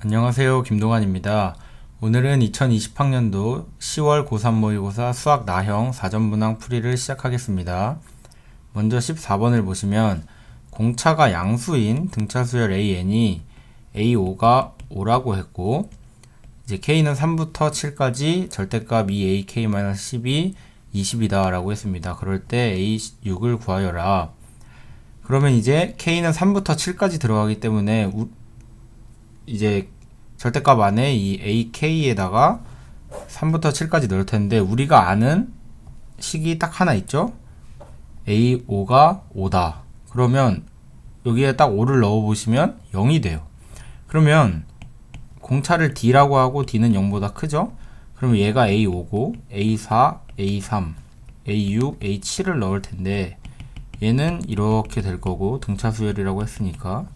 안녕하세요. 김동환입니다. 오늘은 2020학년도 10월 고3 모의고사 수학 나형 사전문항 풀이를 시작하겠습니다. 먼저 14번을 보시면 공차가 양수인 등차수열 AN이 A5가 5라고 했고 이제 K는 3부터 7까지 절대값 2AK-10이 20이다 라고 했습니다. 그럴 때 A6을 구하여라. 그러면 이제 K는 3부터 7까지 들어가기 때문에 이제 절대값 안에 이 AK에다가 3부터 7까지 넣을 텐데 우리가 아는 식이 딱 하나 있죠? A5가 5다. 그러면 여기에 딱 5를 넣어 보시면 0이 돼요. 그러면 공차를 D라고 하고 D는 0보다 크죠? 그러면 얘가 A5고 A4, A3, A6, A7을 넣을 텐데 얘는 이렇게 될 거고 등차수열이라고 했으니까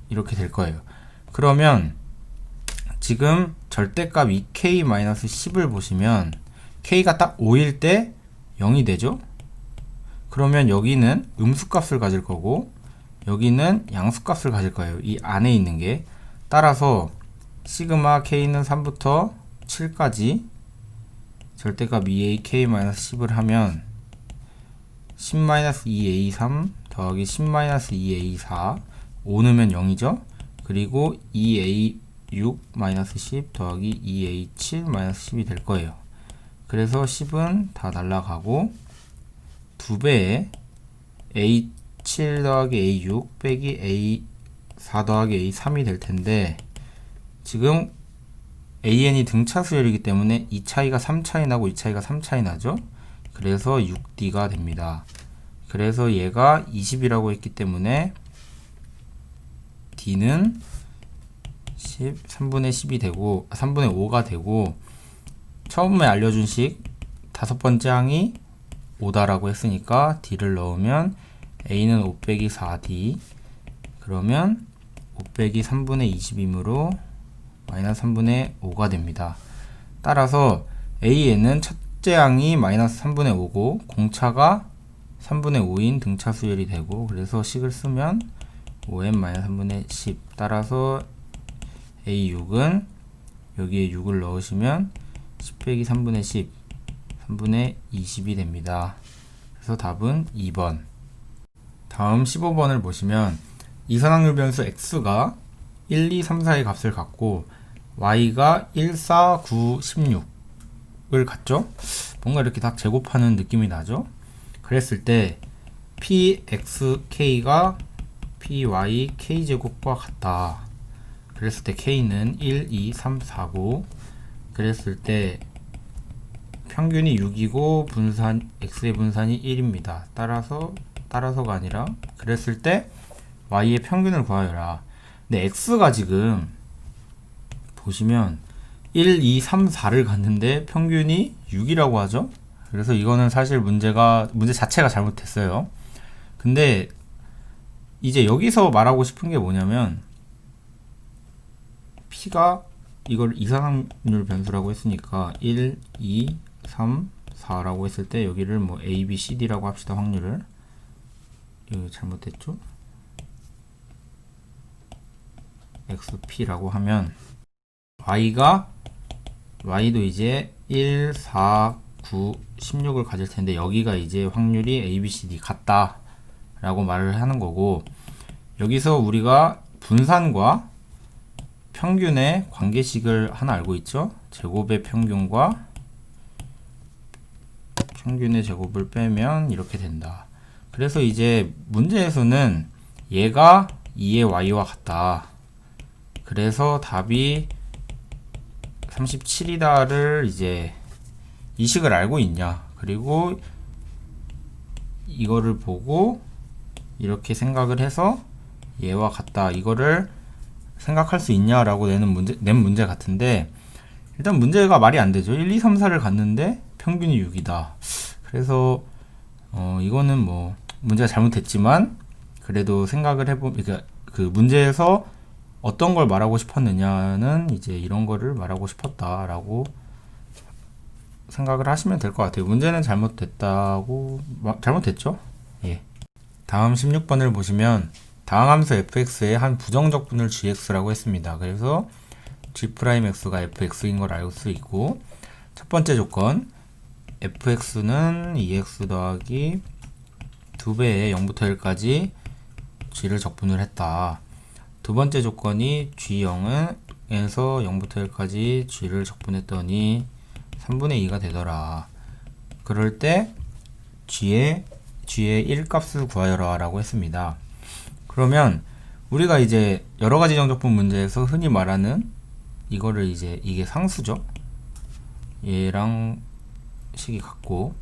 이렇게 될 거예요. 그러면 지금 절대값 2k-10을 보시면 k가 딱 5일 때 0이 되죠? 그러면 여기는 음수값을 가질 거고 여기는 양수값을 가질 거예요. 이 안에 있는 게. 따라서 시그마 k는 3부터 7까지 절대값 2ak-10을 하면 10-2a3 더하기 10-2a4 5 넣으면 0이죠? 그리고 2a6-10 더하기 2a7-10이 될 거예요. 그래서 10은 다 날라가고 2배에 a7 더하기 a6 빼기 a4 더하기 a3이 될 텐데 지금 an이 등차수열이기 때문에 이 차이가 3차이 나고 이 차이가 3차이 나죠? 그래서 6d가 됩니다. 그래서 얘가 20이라고 했기 때문에 D는 3분의 10이 되고 3분의 5가 되고 처음에 알려준 식 다섯 번째 항이 5다라고 했으니까 D를 넣으면 A는 5 빼기 4D 그러면 5 빼기 3분의 20이므로 마이너스 3분의 5가 됩니다. 따라서 A에는 첫째 항이 마이너스 3분의 5고 공차가 3분의 5인 등차수열이 되고 그래서 식을 쓰면 5n-3분의 10 따라서 A6은 여기에 6을 넣으시면 10 빼기 3분의 10 3분의 20이 됩니다. 그래서 답은 2번. 다음 15번을 보시면 이선확률 변수 x가 1, 2, 3, 4의 값을 갖고 y가 1, 4, 9, 16을 갖죠? 뭔가 이렇게 딱 제곱하는 느낌이 나죠? 그랬을 때 pxk가 py k제곱과 같다. 그랬을 때 k는 1, 2, 3, 4고 그랬을 때 평균이 6이고 분산 x의 분산이 1입니다. 따라서가 아니라 그랬을 때 y의 평균을 구하여라. 근데 x가 지금 보시면 1, 2, 3, 4를 갔는데 평균이 6이라고 하죠. 그래서 이거는 사실 문제 자체가 잘못됐어요. 근데 이제 여기서 말하고 싶은 게 뭐냐면 P가 이걸 이상확률 변수라고 했으니까 1, 2, 3, 4라고 했을 때 여기를 뭐 A, B, C, D라고 합시다. 확률을 여기 잘못됐죠? XP라고 하면 Y도 이제 1, 4, 9, 16을 가질 텐데 여기가 이제 확률이 A, B, C, D 같다 라고 말을 하는 거고 여기서 우리가 분산과 평균의 관계식을 하나 알고 있죠? 제곱의 평균과 평균의 제곱을 빼면 이렇게 된다. 그래서 이제 문제에서는 얘가 2의 y와 같다. 그래서 답이 37이다를 이제 이 식을 알고 있냐. 그리고 이거를 보고 이렇게 생각을 해서 얘와 같다. 이거를 생각할 수 있냐라고 낸 문제 같은데 일단 문제가 말이 안 되죠. 1, 2, 3, 4를 갔는데 평균이 6이다. 그래서 이거는 뭐 문제가 잘못됐지만 그래도 생각을 해보면 그러니까 그 문제에서 어떤 걸 말하고 싶었느냐는 이제 이런 거를 말하고 싶었다라고 생각을 하시면 될 것 같아요. 문제는 잘못됐죠? 예. 다음 16번을 보시면 다항함수 fx의 한 부정적분을 gx라고 했습니다. 그래서 g'x가 fx인 걸 알 수 있고, 첫 번째 조건 fx는 2x 더하기 2배의 0부터 1까지 g를 적분을 했다. 두 번째 조건이 g0에서 0부터 1까지 g를 적분했더니 3분의 2가 되더라. 그럴 때 g의 1값을 구하여라 라고 했습니다. 그러면 우리가 이제 여러가지 정적분 문제에서 흔히 말하는 이거를 이게 상수죠. 얘랑 식이 같고,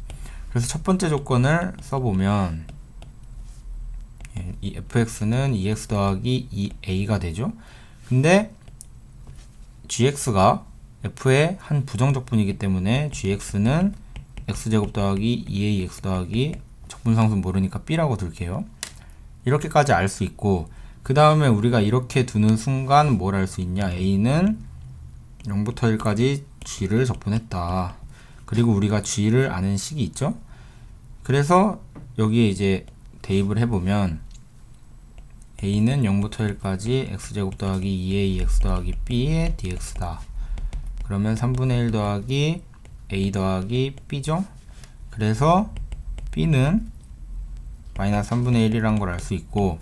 그래서 첫 번째 조건을 써보면 이 fx는 2x 더하기 2a가 되죠. 근데 gx가 f의 한 부정적분이기 때문에 gx는 x제곱 더하기 2ax 더하기 적분상수 모르니까 b라고 둘게요. 이렇게까지 알 수 있고, 그 다음에 우리가 이렇게 두는 순간 뭘 알 수 있냐, a는 0부터 1까지 g를 적분했다. 그리고 우리가 g를 아는 식이 있죠. 그래서 여기에 이제 대입을 해보면 a는 0부터 1까지 x제곱 더하기 2ax 더하기 b의 dx다. 그러면 3분의 1 더하기 a 더하기 b죠. 그래서 b는 마이너스 3분의 1이란 걸 알 수 있고,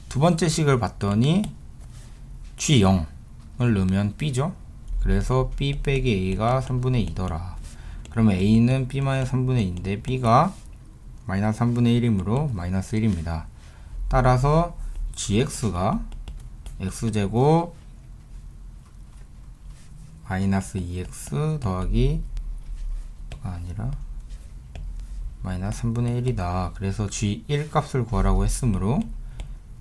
두 번째 식을 봤더니 g0을 넣으면 b죠. 그래서 b 빼기 a가 3분의 2더라. 그러면 a는 b-3분의 2인데 b가 마이너스 3분의 1이므로 마이너스 1입니다. 따라서 gx가 x제곱 마이너스 2x 더하기 아니라 마이너스 3분의 1이다. 그래서 g1 값을 구하라고 했으므로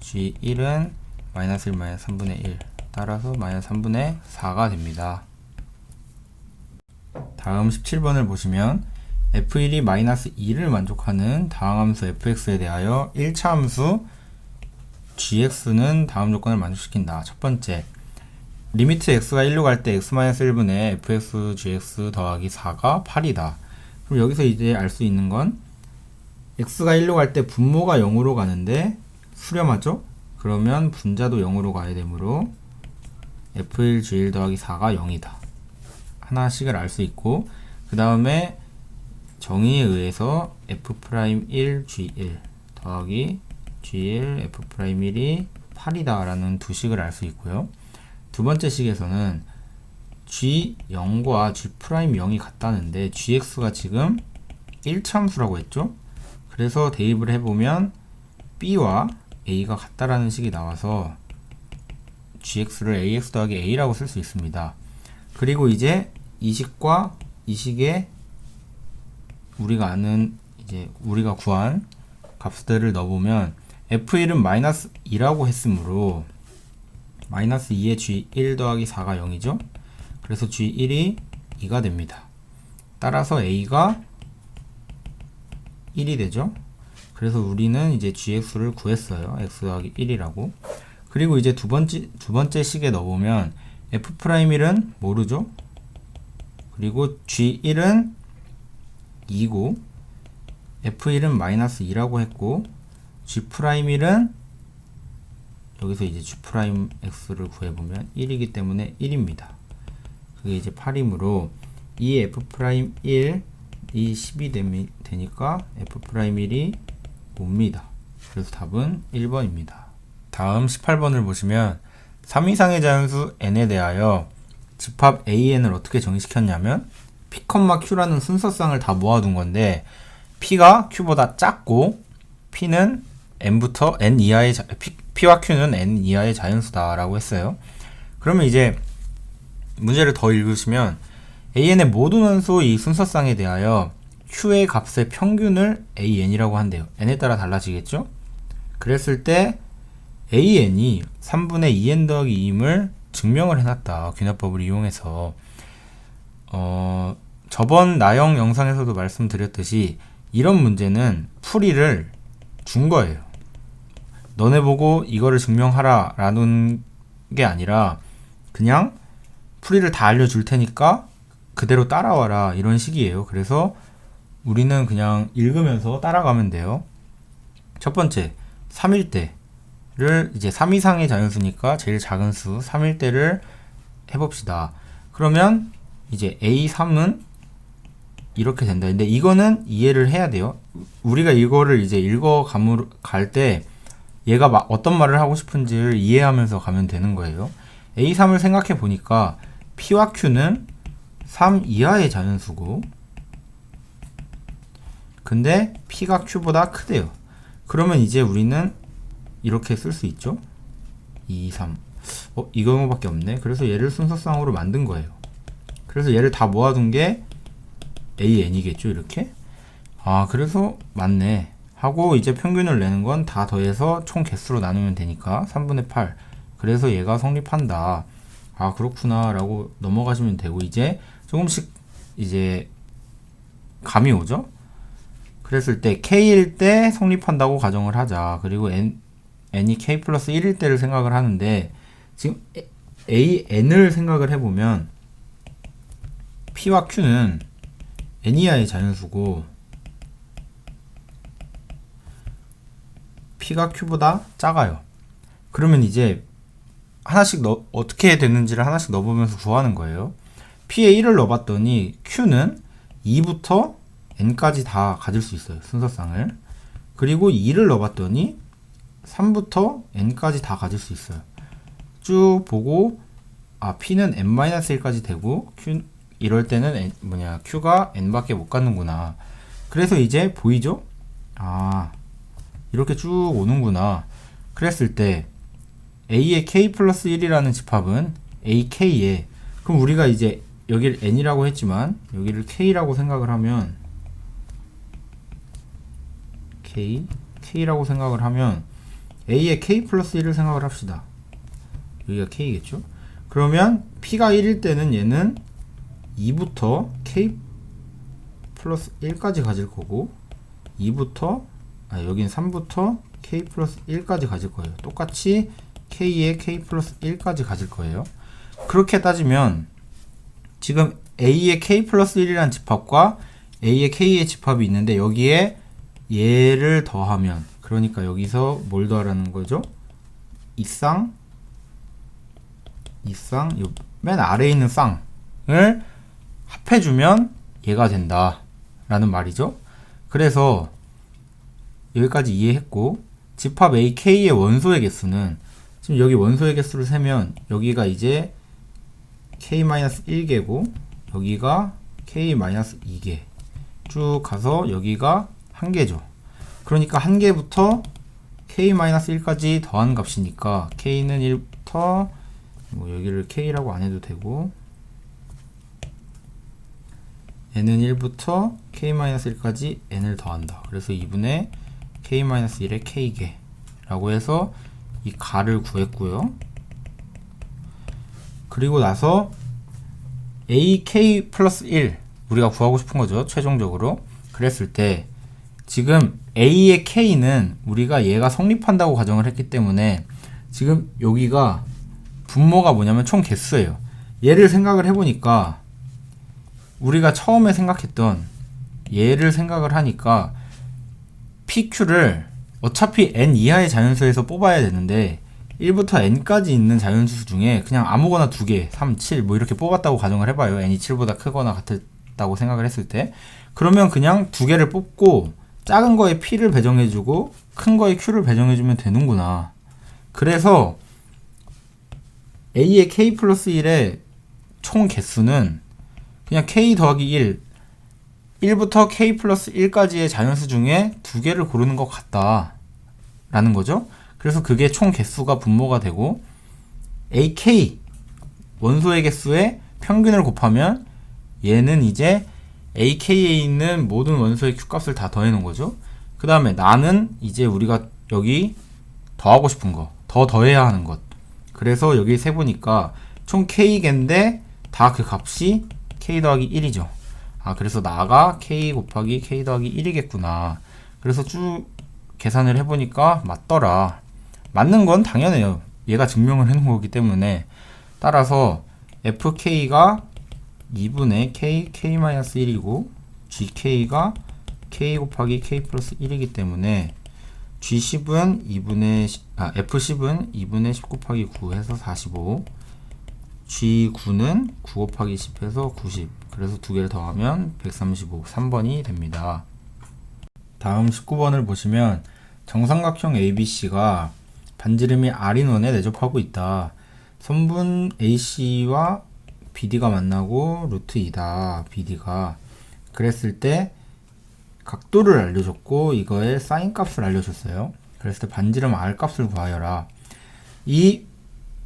g1은 마이너스 1 마이너스 3분의 1, 따라서 마이너스 3분의 4가 됩니다. 다음 17번을 보시면 f1이 마이너스 2를 만족하는 다항함수 fx에 대하여 1차 함수 gx는 다음 조건을 만족시킨다. 첫 번째, 리미트 x가 1로 갈 때 x-1분의 fx gx 더하기 4가 8이다. 그럼 여기서 이제 알 수 있는 건 x가 1로 갈 때 분모가 0으로 가는데 수렴하죠? 그러면 분자도 0으로 가야 되므로 f1 g1 더하기 4가 0이다. 하나씩을 알 수 있고, 그 다음에 정의에 의해서 f'1 g1 더하기 g1 f'1이 8이다 라는 두 식을 알 수 있고요. 두 번째 식에서는 g0과 g'0이 같다는데 gx가 지금 1참수라고 했죠? 그래서 대입을 해보면 b와 a가 같다라는 식이 나와서 gx를 ax 더하기 a라고 쓸 수 있습니다. 그리고 이제 이 식과 이 식에 우리가 아는 우리가 구한 값들을 넣어보면 f1은 마이너스 2라고 했으므로 마이너스 2에 g1 더하기 4가 0이죠. 그래서 g1이 2가 됩니다. 따라서 a가 1이 되죠. 그래서 우리는 이제 gx를 구했어요. x 더하기 1이라고. 그리고 이제 두 번째 식에 넣어보면 f'1은 모르죠. 그리고 g1은 2고 f1은 마이너스 2라고 했고 g'1은 여기서 이제 g'x를 구해보면 1이기 때문에 1입니다. 그게 이제 8이므로 이 f'1이 10이 되니까 f'1이 옵니다. 그래서 답은 1번입니다. 다음 18번을 보시면 3 이상의 자연수 n에 대하여 집합 an을 어떻게 정의시켰냐면 p, q라는 순서쌍을 다 모아둔 건데 p가 q보다 작고 p는 n부터 n 이하의 p와 q는 n 이하의 자연수다 라고 했어요. 그러면 이제 문제를 더 읽으시면 an의 모든 원소 이 순서쌍에 대하여 q의 값의 평균을 an이라고 한대요. n에 따라 달라지겠죠? 그랬을 때 an이 3분의 2n 더하기 2임을 증명을 해놨다. 귀납법을 이용해서. 저번 나형 영상에서도 말씀드렸듯이 이런 문제는 풀이를 준 거예요. 너네 보고 이거를 증명하라 라는 게 아니라 그냥 풀이를 다 알려줄 테니까 그대로 따라와라 이런 식이에요. 그래서 우리는 그냥 읽으면서 따라가면 돼요. 첫 번째, 3일 때 를 이제 3 이상의 자연수니까 제일 작은 수 3일 때를 해봅시다. 그러면 이제 A3은 이렇게 된다. 근데 이거는 이해를 해야 돼요. 우리가 이거를 이제 갈 때 얘가 어떤 말을 하고 싶은지를 이해하면서 가면 되는 거예요. A3을 생각해 보니까 P와 Q는 3 이하의 자연수고, 근데 P가 Q보다 크대요. 그러면 이제 우리는 이렇게 쓸 수 있죠. 2, 3. 이거밖에 없네. 그래서 얘를 순서상으로 만든 거예요. 그래서 얘를 다 모아둔 게 AN이겠죠, 이렇게. 그래서 맞네 하고, 이제 평균을 내는 건 다 더해서 총 개수로 나누면 되니까 3분의 8. 그래서 얘가 성립한다. 그렇구나 라고 넘어가시면 되고, 이제 조금씩 이제 감이 오죠. 그랬을 때 K일 때 성립한다고 가정을 하자. 그리고 N이 K 플러스 1일 때를 생각을 하는데, 지금 AN을 생각을 해보면 P와 Q는 N 이하의 자연수고 P가 Q보다 작아요. 그러면 이제 하나씩 어떻게 되는지를 하나씩 넣어보면서 구하는 거예요. P에 1을 넣어봤더니 Q는 2부터 N까지 다 가질 수 있어요, 순서상을. 그리고 2를 넣어봤더니 3부터 N까지 다 가질 수 있어요. 쭉 보고 P는 N-1까지 되고 이럴 때는 Q가 N밖에 못 갖는구나. 그래서 이제 보이죠? 이렇게 쭉 오는구나. 그랬을 때 A의 K 플러스 1이라는 집합은 AK에, 그럼 우리가 이제 여기를 N이라고 했지만 여기를 K라고 생각을 하면 K라고 생각을 하면 A의 K 플러스 1을 생각을 합시다. 여기가 K겠죠? 그러면 P가 1일 때는 얘는 2부터 K 플러스 1까지 가질 거고, 2부터 여긴 3부터 K 플러스 1까지 가질 거예요. 똑같이 K에 K 플러스 1까지 가질 거예요. 그렇게 따지면 지금 A의 K 플러스 1이라는 집합과 A의 K의 집합이 있는데, 여기에 얘를 더하면, 그러니까 여기서 뭘 더하라는 거죠? 이쌍 맨 아래에 있는 쌍을 합해주면 얘가 된다 라는 말이죠. 그래서 여기까지 이해했고, 집합 AK의 원소의 개수는, 지금 여기 원소의 개수를 세면 여기가 이제 K-1개고 여기가 K-2개 쭉 가서 여기가 1개죠. 그러니까 1개부터 K-1까지 더한 값이니까 K는 1부터 여기를 K라고 안 해도 되고, N은 1부터 K-1까지 N을 더한다. 그래서 2분의 K-1의 K개 라고 해서 이 가를 구했고요. 그리고 나서 AK 플러스 1 우리가 구하고 싶은 거죠, 최종적으로. 그랬을 때 지금 A의 K는 우리가 얘가 성립한다고 가정을 했기 때문에 지금 여기가 분모가 뭐냐면 총 개수예요. 얘를 생각을 해보니까 우리가 처음에 생각했던 얘를 생각을 하니까 PQ를 어차피 N 이하의 자연수에서 뽑아야 되는데 1부터 N까지 있는 자연수 중에 그냥 아무거나 2개, 3, 7 이렇게 뽑았다고 가정을 해봐요. N이 7보다 크거나 같다고 생각을 했을 때. 그러면 그냥 2개를 뽑고 작은 거에 P를 배정해주고 큰 거에 Q를 배정해주면 되는구나. 그래서 A의 K 플러스 1의 총 개수는 그냥 K 더하기 1, 1부터 K 플러스 1까지의 자연수 중에 2개를 고르는 것 같다 라는 거죠. 그래서 그게 총 개수가 분모가 되고, AK 원소의 개수의 평균을 곱하면 얘는 이제 AK에 있는 모든 원소의 Q값을 다 더해놓은 거죠. 그 다음에 나는 이제 우리가 여기 더하고 싶은 거, 더해야 하는 것. 그래서 여기 세보니까 총 K개인데 다 그 값이 K 더하기 1이죠. 그래서 나가 K 곱하기 K 더하기 1이겠구나. 그래서 쭉 계산을 해보니까 맞더라. 맞는 건 당연해요. 얘가 증명을 해놓은 거기 때문에. 따라서 FK가 2분의 K, K-1이고 GK가 K 곱하기 K 플러스 1이기 때문에 G10은 F10은 2분의 10 곱하기 9 해서 45, G9는 9 곱하기 10 해서 90, 그래서 두 개를 더하면 135, 3번이 됩니다. 다음 19번을 보시면 정삼각형 ABC가 반지름이 R인원에 내접하고 있다. 선분 AC와 BD가 만나고 루트 2다. BD가. 그랬을 때 각도를 알려줬고 이거의 사인 값을 알려줬어요. 그랬을 때 반지름 R 값을 구하여라. 이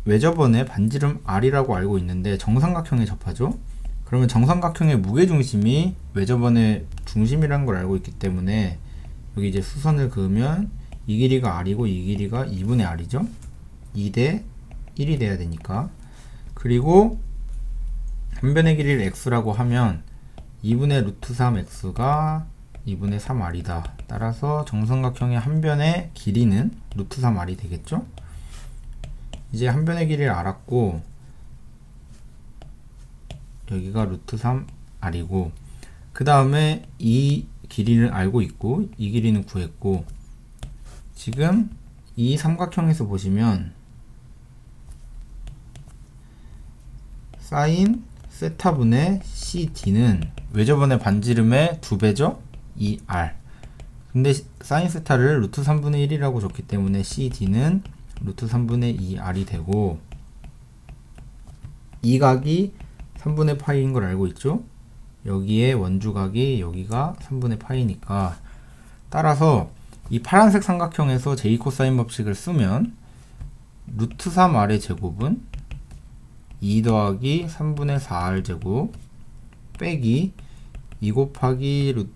외접원의 반지름 R이라고 알고 있는데 정삼각형에 접하죠. 그러면 정삼각형의 무게중심이 외접원의 중심이라는 걸 알고 있기 때문에 여기 이제 수선을 그으면 이 길이가 R이고 이 길이가 2분의 R이죠. 2대 1이 돼야 되니까. 그리고 한 변의 길이를 X라고 하면 2분의 루트 3X가 2분의 3R이다. 따라서 정삼각형의 한 변의 길이는 루트 3R이 되겠죠. 이제 한 변의 길이를 알았고 여기가 루트 3R이고 그 다음에 이 길이를 알고 있고 이 길이는 구했고 지금 이 삼각형에서 보시면 사인 세타분의 CD는 외접원의 반지름의 2배죠? 2R. 근데 사인 세타를 루트 3분의 1이라고 줬기 때문에 CD는 루트 3분의 2R이 되고 이 각이 3분의 파이인 걸 알고 있죠? 여기에 원주각이 여기가 3분의 파이니까 따라서 이 파란색 삼각형에서 제2 코사인 법칙을 쓰면 루트 3R의 제곱은 2 더하기 3분의 4R 제곱 빼기 2 곱하기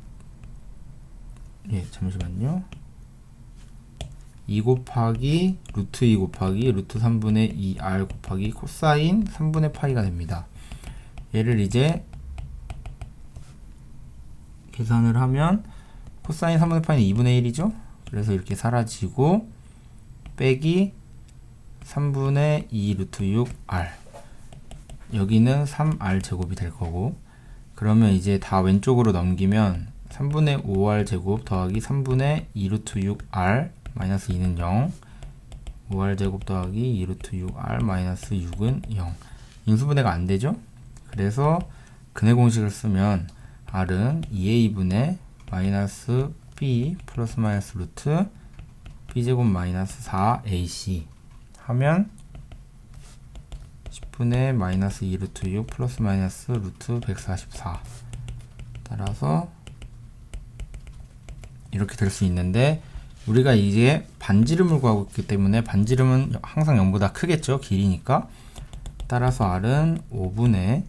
잠시만요. 2 곱하기 루트 2 곱하기 루트 3분의 2R 곱하기 코사인 3분의 파이가 됩니다. 얘를 이제 계산을 하면 코사인 3분의 파이는 2분의 1이죠. 그래서 이렇게 사라지고 빼기 3분의 2 루트 6R 여기는 3R 제곱이 될 거고 그러면 이제 다 왼쪽으로 넘기면 3분의 5R 제곱 더하기 3분의 2 루트 6R 마이너스 2는 0 5R 제곱 더하기 2 루트 6R 마이너스 6은 0 인수분해가 안 되죠. 그래서 근해 공식을 쓰면 R은 2A분의 마이너스 B 플러스 마이너스 루트 B제곱 마이너스 4AC 하면 10분의 마이너스 2 루트 6 플러스 마이너스 루트 144 따라서 이렇게 될 수 있는데 우리가 이제 반지름을 구하고 있기 때문에 반지름은 항상 0보다 크겠죠. 길이니까. 따라서 R은 5분의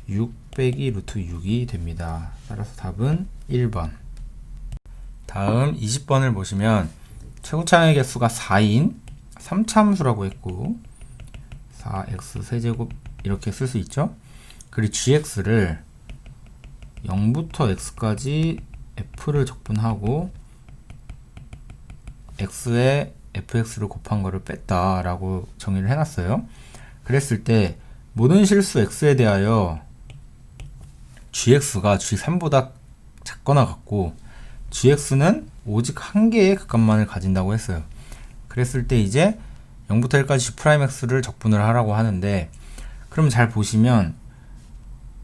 6 빼기 루트 6이 됩니다. 따라서 답은 1번. 다음 20번을 보시면 최고차항의 개수가 4인 3차함수라고 했고 4x 세제곱 이렇게 쓸 수 있죠. 그리고 gx를 0부터 x까지 f를 적분하고 x에 fx를 곱한 거를 뺐다 라고 정의를 해놨어요. 그랬을 때 모든 실수 x에 대하여 gx가 g3보다 작거나 같고 gx는 오직 한 개의 극값만을 가진다고 했어요. 그랬을 때 이제 0부터 1까지 g'x를 적분을 하라고 하는데 그럼 잘 보시면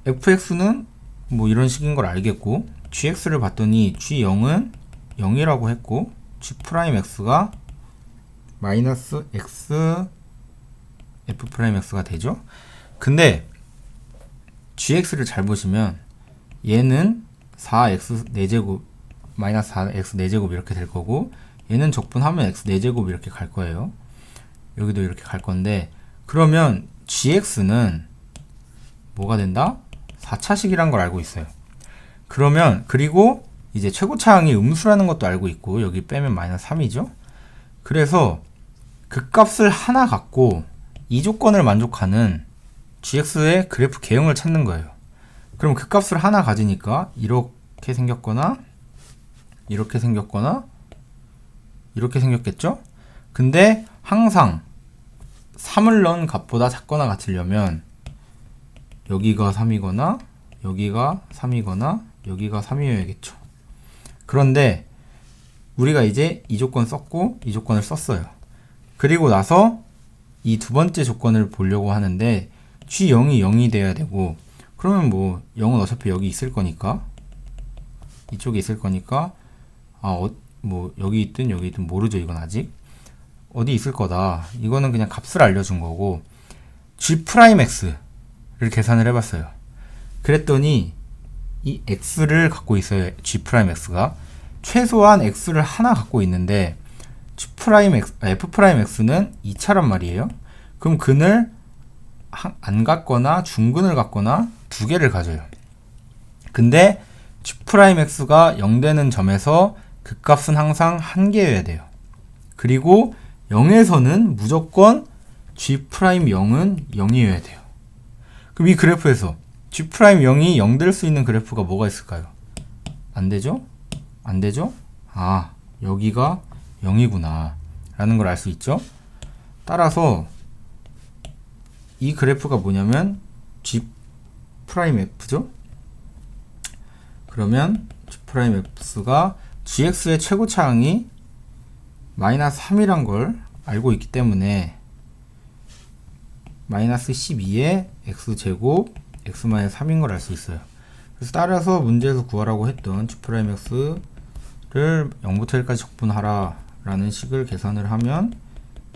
fx는 뭐 이런 식인 걸 알겠고 gx를 봤더니 g0은 0이라고 했고 g'x가 마이너스 x f'x가 되죠. 근데 gx를 잘 보시면 얘는 4x 4제곱 마이너스 4x 4제곱 이렇게 될 거고 얘는 적분하면 x 4제곱 이렇게 갈 거예요. 여기도 이렇게 갈 건데 그러면 gx는 뭐가 된다? 4차식이란 걸 알고 있어요. 그러면 그리고 이제 최고차항이 음수라는 것도 알고 있고 여기 빼면 마이너스 3이죠. 그래서 그 값을 하나 갖고 이 조건을 만족하는 gx의 그래프 개형을 찾는 거예요. 그럼 그 값을 하나 가지니까 이렇게 생겼거나 이렇게 생겼거나 이렇게 생겼겠죠? 근데 항상 3을 넣은 값보다 작거나 같으려면 여기가 3이거나 여기가 3이거나 여기가 3이어야겠죠. 그런데 우리가 이제 이 조건 썼고 이 조건을 썼어요. 그리고 나서 이 두 번째 조건을 보려고 하는데 G0이 0이 돼야 되고, 그러면 뭐 0은 어차피 여기 있을 거니까, 이쪽에 있을 거니까 뭐 여기 있든 여기 있든 모르죠. 이건 아직 어디 있을 거다. 이거는 그냥 값을 알려준 거고, G'X를 계산을 해봤어요. 그랬더니 이 X를 갖고 있어요. G'X가 최소한 X를 하나 갖고 있는데 F'X는 2차란 말이에요. 그럼 근을 안 갖거나 중근을 갖거나 두 개를 가져요. 근데 G'X가 0 되는 점에서 그 값은 항상 한 개여야 돼요. 그리고 0에서는 무조건 G'0은 0이어야 돼요. 그럼 이 그래프에서 G'0이 0 될 수 있는 그래프가 뭐가 있을까요? 안 되죠? 안 되죠? 아, 여기가 0이구나 라는 걸 알 수 있죠? 따라서 이 그래프가 뭐냐면 G'F죠? 그러면 G'F가 Gx의 최고차항이 마이너스 3이란 걸 알고 있기 때문에 마이너스 12의 x제곱 x-3인 걸 알 수 있어요. 그래서 따라서 문제에서 구하라고 했던 G'X를 0부터 1까지 적분하라 라는 식을 계산을 하면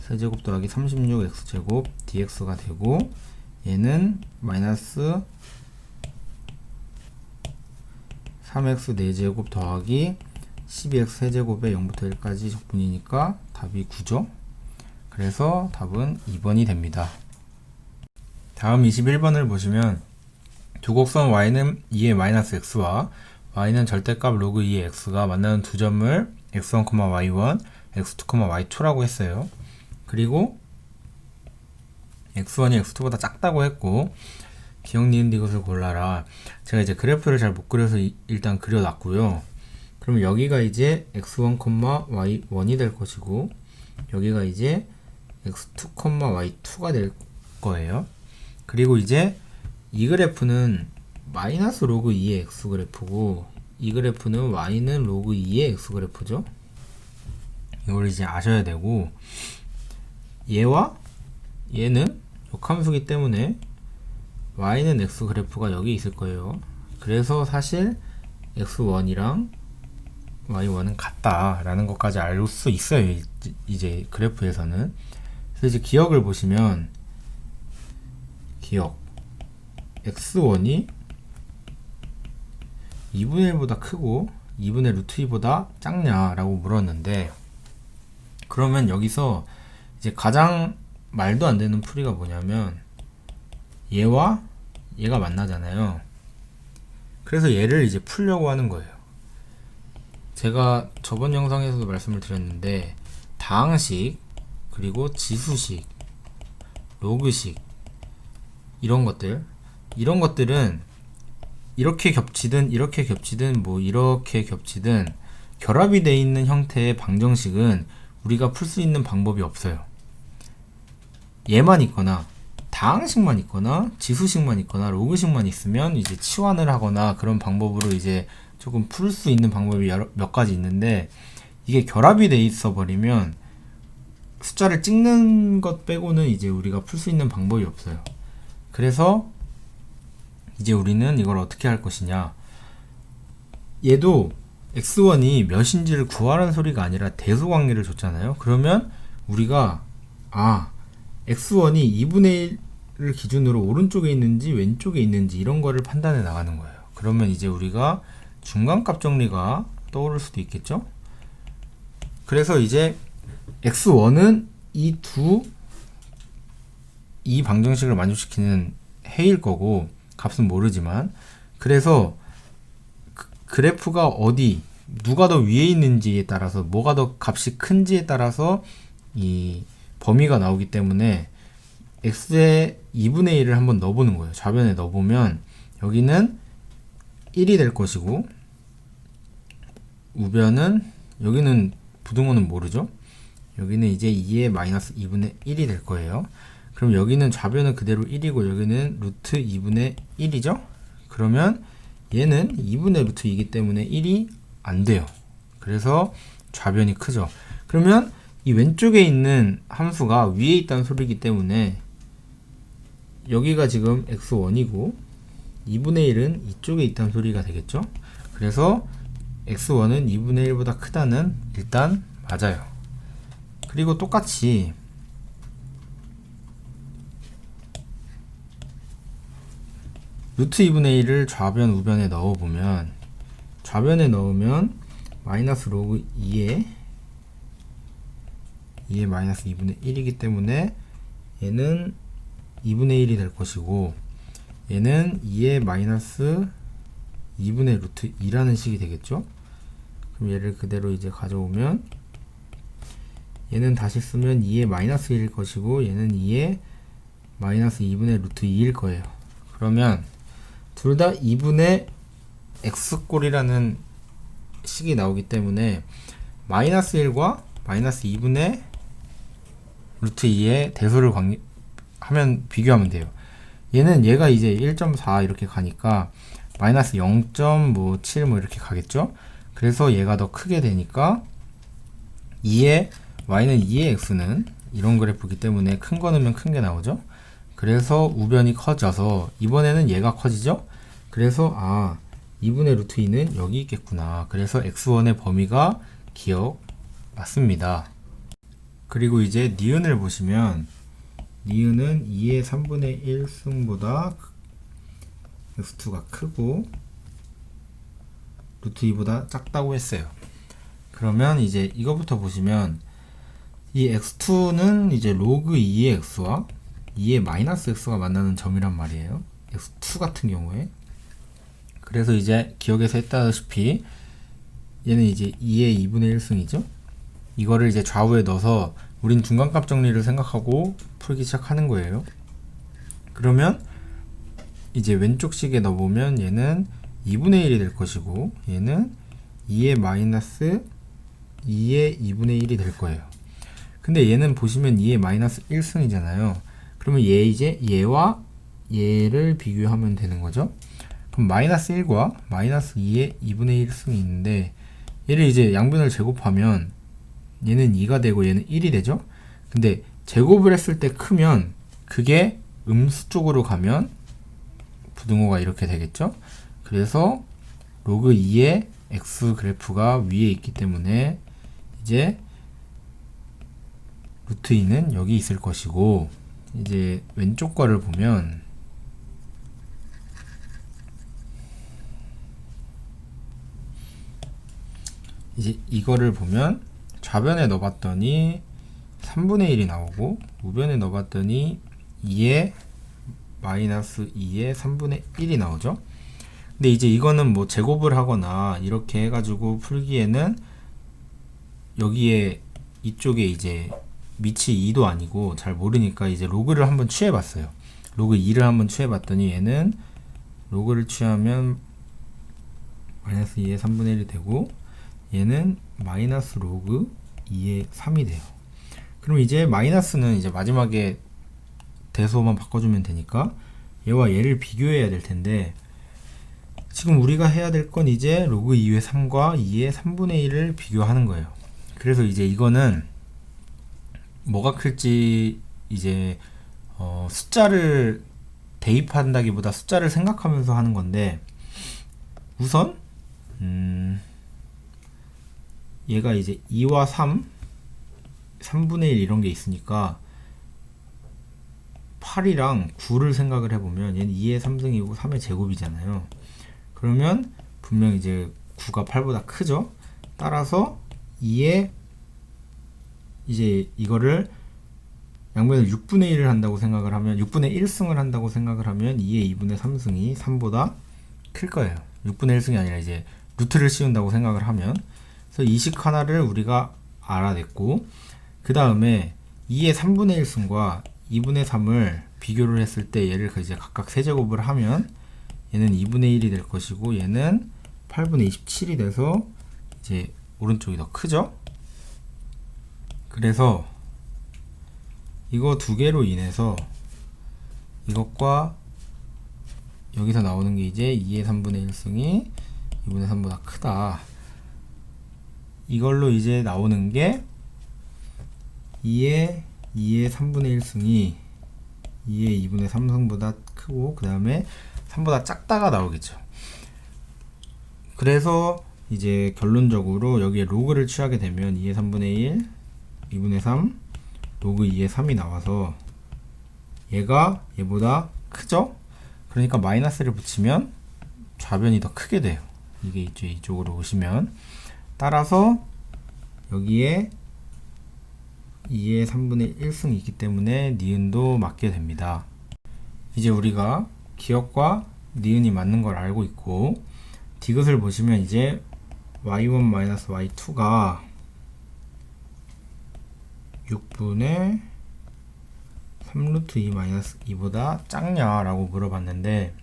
세제곱 더하기 36x제곱 dx가 되고, 얘는 마이너스 3x 4제곱 더하기 12x 세제곱에 0부터 1까지 적분이니까 답이 9죠. 그래서 답은 2번이 됩니다. 다음 21번을 보시면 두 곡선 y는 2의 마이너스 x와 y는 절대값 로그 2의 x가 만나는 두 점을 x1, y1, x2, y2라고 했어요. 그리고 x1이 x2보다 작다고 했고, 기억 니은 이것을 골라라. 제가 이제 그래프를 잘 못 그려서 일단 그려놨고요. 그럼 여기가 이제 x1, y1이 될 것이고, 여기가 이제 x2, y2가 될 거예요. 그리고 이제 이 그래프는 마이너스 로그 2의 x 그래프고, 이 그래프는 y는 로그 2의 x 그래프죠. 이걸 이제 아셔야 되고, 얘와 얘는 역함수기 때문에 y는 x 그래프가 여기 있을 거예요. 그래서 사실 x1이랑 y1은 같다라는 것까지 알 수 있어요. 이제 그래프에서는. 그래서 이제 기억을 보시면, 기억 x1이 2분의 1보다 크고 2분의 루트 2보다 작냐라고 물었는데, 그러면 여기서 이제 가장 말도 안 되는 풀이가 뭐냐면 얘와 얘가 만나잖아요. 그래서 얘를 이제 풀려고 하는 거예요. 제가 저번 영상에서도 말씀을 드렸는데, 다항식, 그리고 지수식, 로그식, 이런 것들은 이렇게 겹치든 뭐 이렇게 겹치든 결합이 되어 있는 형태의 방정식은 우리가 풀 수 있는 방법이 없어요. 얘만 있거나 다항식만 있거나 지수식만 있거나 로그식만 있으면 이제 치환을 하거나 그런 방법으로 이제 조금 풀 수 있는 방법이 몇 가지 있는데, 이게 결합이 돼 있어 버리면 숫자를 찍는 것 빼고는 이제 우리가 풀 수 있는 방법이 없어요. 그래서 이제 우리는 이걸 어떻게 할 것이냐, 얘도 x1이 몇인지를 구하라는 소리가 아니라 대소관계를 줬잖아요. 그러면 우리가 x1이 2분의 1을 기준으로 오른쪽에 있는지 왼쪽에 있는지 이런 거를 판단해 나가는 거예요. 그러면 이제 우리가 중간값 정리가 떠오를 수도 있겠죠. 그래서 이제 x1은 이 방정식을 만족시키는 해일 거고, 값은 모르지만, 그래서 그래프가 누가 더 위에 있는지에 따라서, 뭐가 더 값이 큰지에 따라서 이 범위가 나오기 때문에 x의 2분의 1을 한번 넣어보는 거예요. 좌변에 넣어보면 여기는 1이 될 것이고, 우변은, 여기는 부등호는 모르죠. 여기는 이제 2의 마이너스 2분의 1이 될 거예요. 그럼 여기는 좌변은 그대로 1이고 여기는 루트 2분의 1이죠. 그러면 얘는 2분의 루트 2이기 때문에 1이 안 돼요. 그래서 좌변이 크죠. 그러면 이 왼쪽에 있는 함수가 위에 있다는 소리이기 때문에 여기가 지금 x1이고 2분의 1은 이쪽에 있다는 소리가 되겠죠. 그래서 x1은 2분의 1보다 크다는 일단 맞아요. 그리고 똑같이 루트 2분의 1을 좌변 우변에 넣어보면 좌변에 넣으면 마이너스 로그 2에 마이너스 2분의 1이기 때문에 얘는 2분의 1이 될 것이고 얘는 2의 마이너스 2분의 루트 2라는 식이 되겠죠. 그럼 얘를 그대로 이제 가져오면 얘는 다시 쓰면 2의 마이너스 1일 것이고 얘는 2의 마이너스 2분의 루트 2일 거예요. 그러면 둘 다 2분의 x꼴이라는 식이 나오기 때문에 마이너스 1과 마이너스 2분의 루트 2의 대소를 하면 비교하면 돼요. 얘는 얘가 이제 1.4 이렇게 가니까 마이너스 0.7 뭐 이렇게 가겠죠. 그래서 얘가 더 크게 되니까 2의 y는 2의 x는 이런 그래프이기 때문에 큰 거 넣으면 큰 게 나오죠. 그래서 우변이 커져서 이번에는 얘가 커지죠. 그래서 2분의 루트 2는 여기 있겠구나. 그래서 x1의 범위가 기억 맞습니다. 그리고 이제 니은을 보시면 니은은 2의 3분의 1승보다 x2가 크고 루트 2보다 작다고 했어요. 그러면 이제 이거부터 보시면 이 x2는 이제 로그 2의 x와 2의 마이너스 x가 만나는 점이란 말이에요. x2 같은 경우에. 그래서 이제 기억에서 했다시피 얘는 이제 2의 2분의 1승이죠. 이거를 이제 좌우에 넣어서 우린 중간값 정리를 생각하고 풀기 시작하는 거예요. 그러면 이제 왼쪽 식에 넣어보면 얘는 2분의 1이 될 것이고 얘는 2의 마이너스 2의 2분의 1이 될 거예요. 근데 얘는 보시면 2의 마이너스 1승이잖아요. 그러면 얘와 얘를 비교하면 되는 거죠. 그럼 마이너스 1과 마이너스 2의 2분의 1승이 있는데 얘를 이제 양변을 제곱하면 얘는 2가 되고 얘는 1이 되죠. 근데 제곱을 했을 때 크면 그게 음수 쪽으로 가면 부등호가 이렇게 되겠죠. 그래서 로그 2의 x 그래프가 위에 있기 때문에 이제 루트 2는 여기 있을 것이고 이제 왼쪽 거를 보면 이제 이거를 보면 좌변에 넣어봤더니 3분의 1이 나오고 우변에 넣어봤더니 2의 마이너스 2의 3분의 1이 나오죠. 근데 이제 이거는 뭐 제곱을 하거나 이렇게 해가지고 풀기에는 여기에 이쪽에 이제 밑이 2도 아니고 잘 모르니까 이제 로그를 한번 취해봤어요. 로그 2를 한번 취해봤더니 얘는 로그를 취하면 마이너스 2의 3분의 1이 되고 얘는 마이너스 로그 2의 3이 돼요. 그럼 이제 마이너스는 이제 마지막에 대소만 바꿔주면 되니까 얘와 얘를 비교해야 될 텐데 지금 우리가 해야 될 건 이제 로그 2의 3과 2의 3분의 1을 비교하는 거예요. 그래서 이제 이거는 뭐가 클지 이제 숫자를 대입한다기보다 숫자를 생각하면서 하는 건데 우선 얘가 이제 2와 3분의 1 이런 게 있으니까 8이랑 9를 생각을 해보면 얘는 2의 3승이고 3의 제곱이잖아요. 그러면 분명 이제 9가 8보다 크죠. 따라서 2의 이제 이거를 양변을 6분의 1을 한다고 생각을 하면 6분의 1승을 한다고 생각을 하면 2의 2분의 3승이 3보다 클 거예요. 6분의 1승이 아니라 이제 루트를 씌운다고 생각을 하면 그래서 이 식 하나를 우리가 알아냈고 그 다음에 2의 3분의 1승과 2분의 3을 비교를 했을 때 얘를 이제 각각 세제곱을 하면 얘는 2분의 1이 될 것이고 얘는 8분의 27이 돼서 이제 오른쪽이 더 크죠. 그래서 이거 두 개로 인해서 이것과 여기서 나오는 게 이제 2의 3분의 1승이 2분의 3보다 크다 이걸로 이제 나오는 게 2의 3분의 1승이 2의 2분의 3승보다 크고 그 다음에 3보다 작다가 나오겠죠. 그래서 이제 결론적으로 여기에 로그를 취하게 되면 2의 3분의 1, 2분의 3, 로그 2의 3이 나와서 얘가 얘보다 크죠? 그러니까 마이너스를 붙이면 좌변이 더 크게 돼요. 이게 이제 이쪽으로 오시면. 따라서 여기에 2의 3분의 1승이 있기 때문에 니은도 맞게 됩니다. 이제 우리가 기억과 니은이 맞는 걸 알고 있고, 디귿을 보시면 이제 y1-y2가 6분의 3루트 2-2보다 작냐라고 물어봤는데,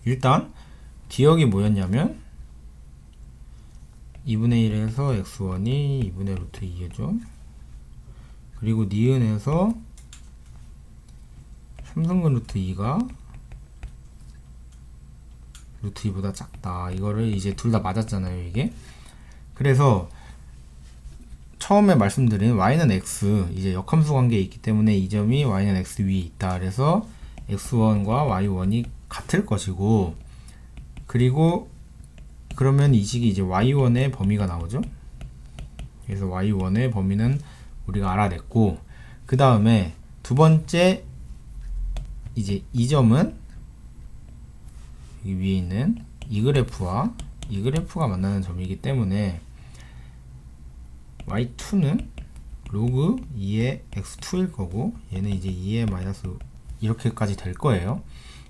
일단 기억이 뭐였냐면 2분의 1에서 x1이 2분의 루트 2죠. 그리고 니은에서 3승근 루트 2가 루트 2보다 작다. 이거를 이제 둘 다 맞았잖아요, 이게. 그래서 처음에 말씀드린 y는 x, 이제 역함수 관계에 있기 때문에 이 점이 y는 x 위에 있다. 그래서 x1과 y1이 같을 것이고, 그리고 그러면 이 식이 이제 y1의 범위가 나오죠. 그래서 y1의 범위는 우리가 알아냈고, 그 다음에 두 번째 이제 이 점은 여기 위에 있는 이 그래프와 이 그래프가 만나는 점이기 때문에 y2는 로그 2의 x2일 거고, 얘는 이제 2의 마이너스 이렇게까지 될 거예요.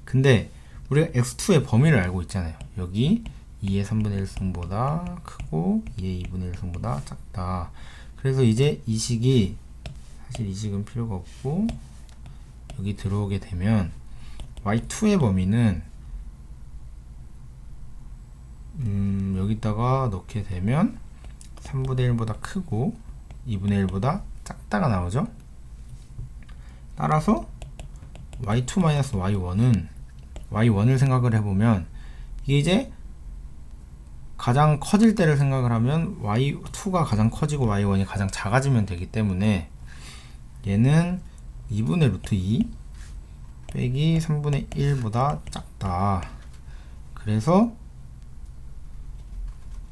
근데 우리가 x2의 범위를 알고 있잖아요. 여기 2의 3분의 1승보다 크고 2의 2분의 1승보다 작다. 그래서 이제 이 식이, 사실 이 식은 필요가 없고 여기 들어오게 되면 y2의 범위는 여기다가 넣게 되면 3분의 1보다 크고 2분의 1보다 작다가 나오죠. 따라서 y2-y1은 y1을 생각을 해보면, 이게 이제 가장 커질 때를 생각을 하면 y2가 가장 커지고 y1이 가장 작아지면 되기 때문에 얘는 2분의 루트 2 빼기 3분의 1보다 작다. 그래서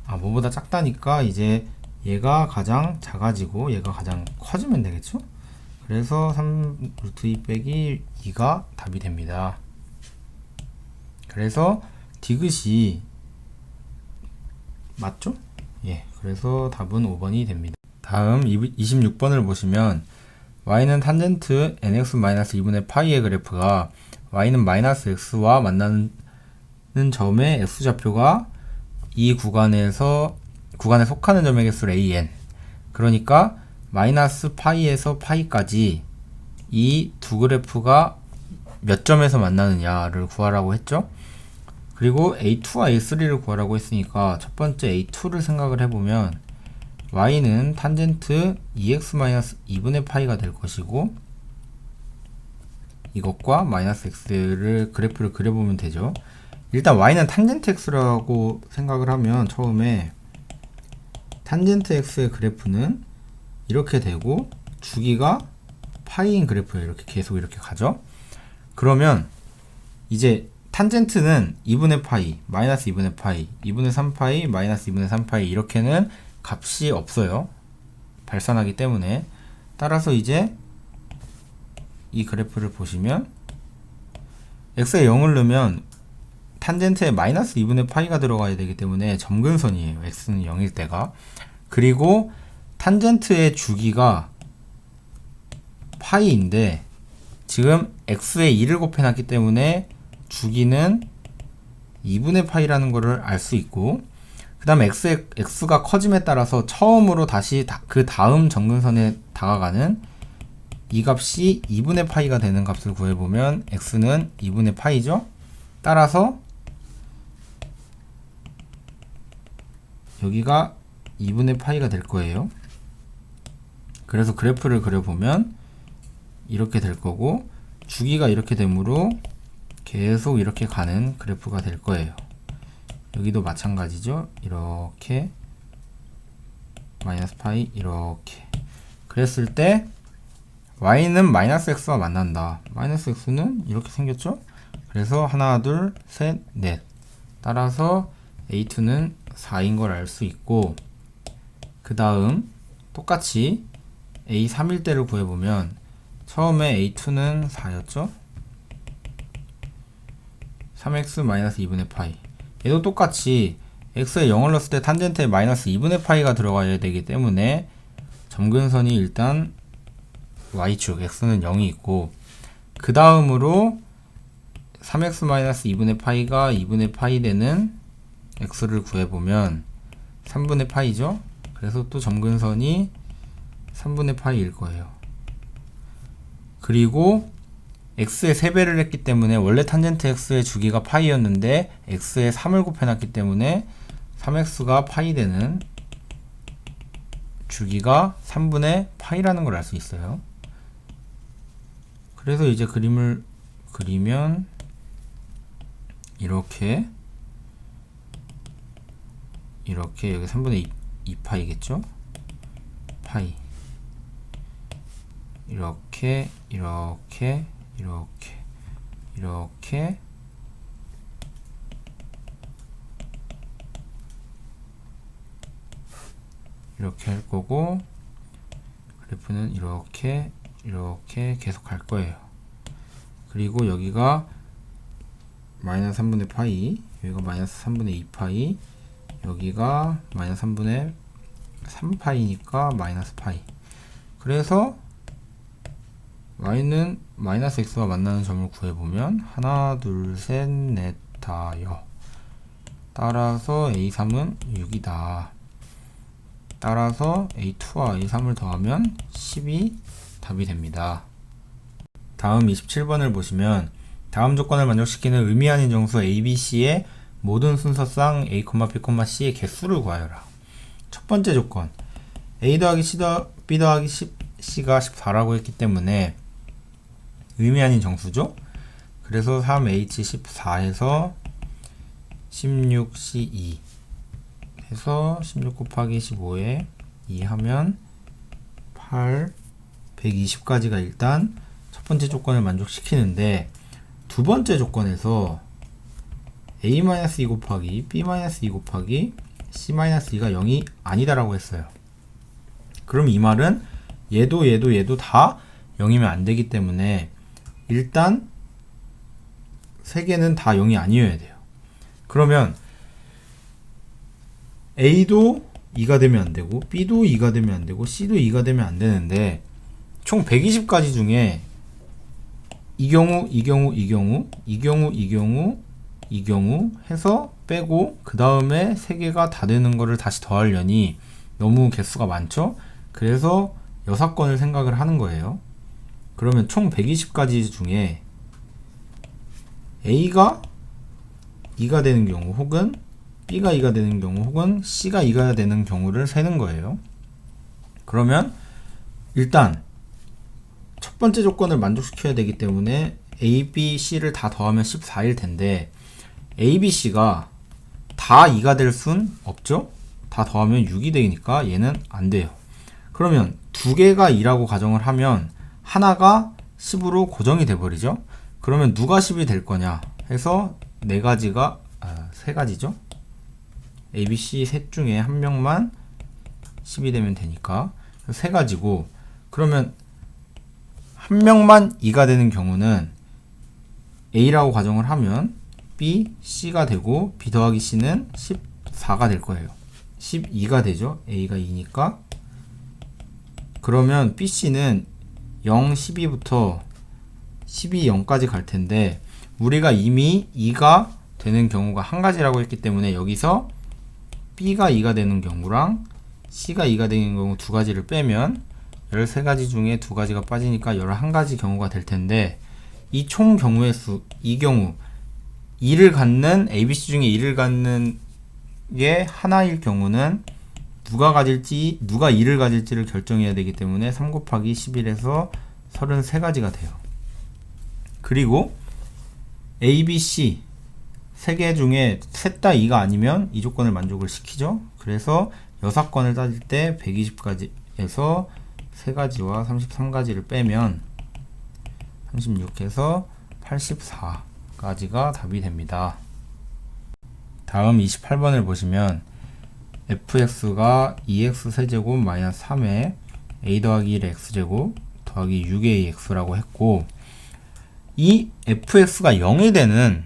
뭐보다 작다니까 이제 얘가 가장 작아지고 얘가 가장 커지면 되겠죠? 그래서 3 루트 2 빼기 2가 답이 됩니다. 그래서 디귿이 맞죠? 예, 그래서 답은 5번이 됩니다. 다음 26번을 보시면 y는 탄젠트 nx-2분의 파이의 그래프가 y는 마이너스 x와 만나는 점의 x좌표가 이 구간에 속하는 점의 개수를 an, 그러니까 마이너스 파이에서 파이까지 이 두 그래프가 몇 점에서 만나느냐를 구하라고 했죠. 그리고 a2와 a3를 구하라고 했으니까 첫 번째 a2를 생각을 해보면 y는 탄젠트 2x-2분의 파이가 될 것이고, 이것과 마이너스 x를 그래프를 그려보면 되죠. 일단 y는 탄젠트 x라고 생각을 하면 처음에 탄젠트 x의 그래프는 이렇게 되고 주기가 파이인 그래프에 이렇게 계속 이렇게 가죠. 그러면 이제 탄젠트는 2분의 파이, 마이너스 2분의 파이, 2분의 3파이, 마이너스 2분의 3파이 이렇게는 값이 없어요. 발산하기 때문에. 따라서 이제 이 그래프를 보시면 x에 0을 넣으면 탄젠트에 마이너스 2분의 파이가 들어가야 되기 때문에 점근선이에요. x는 0일 때가. 그리고 탄젠트의 주기가 파이인데 지금 x에 2를 곱해놨기 때문에 주기는 2분의 파이라는 것을 알 수 있고, 그 다음에 x가 커짐에 따라서 처음으로 다시 그 다음 점근선에 다가가는 이 값이 2분의 파이가 되는 값을 구해보면 x는 2분의 파이죠. 따라서 여기가 2분의 파이가 될 거예요. 그래서 그래프를 그려보면 이렇게 될 거고, 주기가 이렇게 되므로 계속 이렇게 가는 그래프가 될 거예요. 여기도 마찬가지죠. 이렇게 마이너스 파이 이렇게. 그랬을 때 y는 마이너스 x와 만난다. 마이너스 x는 이렇게 생겼죠? 그래서 하나, 둘, 셋, 넷. 따라서 a2는 4인 걸 알 수 있고, 그 다음 똑같이 a3일 때를 구해보면 처음에 a2는 4였죠? 3x-2분의 파이. 얘도 똑같이 x에 0을 넣었을 때 탄젠트에 마이너스 2분의 파이가 들어가야 되기 때문에 점근선이 일단 y축 x는 0이 있고, 그 다음으로 3x-2분의 파이가 2분의 파이 되는 x를 구해보면 3분의 파이죠? 그래서 또 점근선이 3분의 파이일 거예요. 그리고 x에 3배를 했기 때문에 원래 탄젠트 x의 주기가 파이였는데 x에 3을 곱해놨기 때문에 3x가 파이 되는 주기가 3분의 파이라는 걸 알 수 있어요. 그래서 이제 그림을 그리면 이렇게 여기 3분의 2파이겠죠? 파이 이렇게 할 거고, 그래프는 이렇게 계속 갈 거예요. 그리고 여기가 마이너스 3분의 파이, 여기가 마이너스 3분의 2파이, 여기가 마이너스 3분의 3파이니까 마이너스 파이. 그래서 y는 마이너스 x와 만나는 점을 구해보면 하나, 둘, 셋, 넷, 다요. 따라서 a3은 6이다. 따라서 a2와 a3을 더하면 10이 답이 됩니다. 다음 27번을 보시면 다음 조건을 만족시키는 의미 아닌 정수 ABC의 모든 순서상 A, B, C의 개수를 구하여라. 첫 번째 조건, A 더하기 B 더하기 C가 14라고 했기 때문에 의미 아닌 정수죠? 그래서 3H14에서 16C2 해서 16 곱하기 15에 2 하면 8, 120까지가 일단 첫 번째 조건을 만족시키는데, 두 번째 조건에서 A-2 곱하기 B-2 곱하기 C-2가 0이 아니다라고 했어요. 그럼 이 말은 얘도 다 0이면 안 되기 때문에 일단 세 개는 다 0이 아니어야 돼요. 그러면 A도 2가 되면 안 되고 B도 2가 되면 안 되고 C도 2가 되면 안 되는데 총 120가지 중에 이 경우 해서 빼고 그 다음에 3개가 다 되는 거를 다시 더하려니 너무 개수가 많죠? 그래서 6건을 생각을 하는 거예요. 그러면 총 120가지 중에 A가 2가 되는 경우, 혹은 B가 2가 되는 경우, 혹은 C가 2가 되는 경우를 세는 거예요. 그러면 일단 첫 번째 조건을 만족시켜야 되기 때문에 A, B, C를 다 더하면 14일 텐데 A, B, C가 다 2가 될 순 없죠? 다 더하면 6이 되니까 얘는 안 돼요. 그러면 두 개가 2라고 가정을 하면 하나가 10으로 고정이 돼 버리죠? 그러면 누가 10이 될 거냐 해서 세 가지죠? A, B, C 셋 중에 한 명만 10이 되면 되니까 세 가지고, 그러면 한 명만 2가 되는 경우는 A라고 가정을 하면 B, C가 되고 B 더하기 C는 14가 될 거예요. 12가 되죠. A가 2니까. 그러면 B, C는 0, 12부터 12, 0까지 갈 텐데 우리가 이미 2가 되는 경우가 한 가지라고 했기 때문에 여기서 B가 2가 되는 경우랑 C가 2가 되는 경우 두 가지를 빼면 13가지 중에 2가지가 빠지니까 11가지 경우가 될 텐데, 이 총 경우의 수, 이 경우 2를 갖는 ABC 중에 2를 갖는 게 하나일 경우는 누가 2를 가질지를 결정해야 되기 때문에 3 곱하기 11에서 33가지가 돼요. 그리고 A, B, C 3개 중에 셋 다 2가 아니면 이 조건을 만족을 시키죠. 그래서 6건을 따질 때 120가지에서 3가지와 33가지를 빼면 36에서 84까지가 답이 됩니다. 다음 28번을 보시면 fx가 2x 세제곱 마이너스 3의 a 더하기 1의 x제곱 더하기 6의 x라고 했고, 이 fx가 0이 되는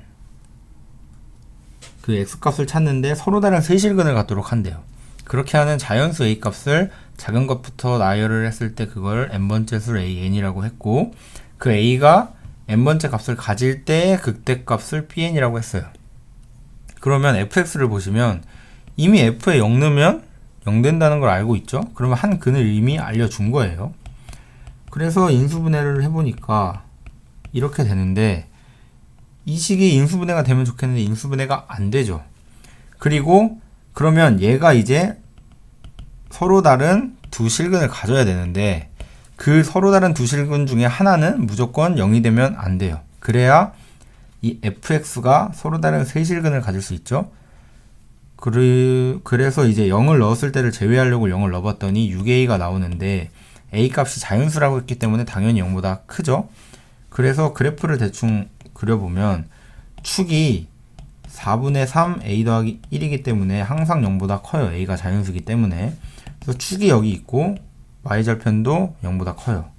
그 x값을 찾는데 서로 다른 세실근을 갖도록 한대요. 그렇게 하는 자연수 a값을 작은 것부터 나열을 했을 때 그걸 n번째 수 an이라고 했고, 그 a가 n번째 값을 가질 때의 극대값을 bn이라고 했어요. 그러면 fx를 보시면 이미 f에 0 넣으면 0 된다는 걸 알고 있죠? 그러면 한 근을 이미 알려준 거예요. 그래서 인수분해를 해보니까 이렇게 되는데, 이 식이 인수분해가 되면 좋겠는데 인수분해가 안 되죠. 그리고 그러면 얘가 이제 서로 다른 두 실근을 가져야 되는데, 그 서로 다른 두 실근 중에 하나는 무조건 0이 되면 안 돼요. 그래야 이 fx가 서로 다른 세 실근을 가질 수 있죠. 그래서 이제 0을 넣었을 때를 제외하려고 0을 넣어봤더니 6a가 나오는데, a 값이 자연수라고 했기 때문에 당연히 0보다 크죠. 그래서 그래프를 대충 그려보면 축이 4분의 3 a 더하기 1이기 때문에 항상 0보다 커요. a가 자연수이기 때문에. 그래서 축이 여기 있고 y절편도 0보다 커요.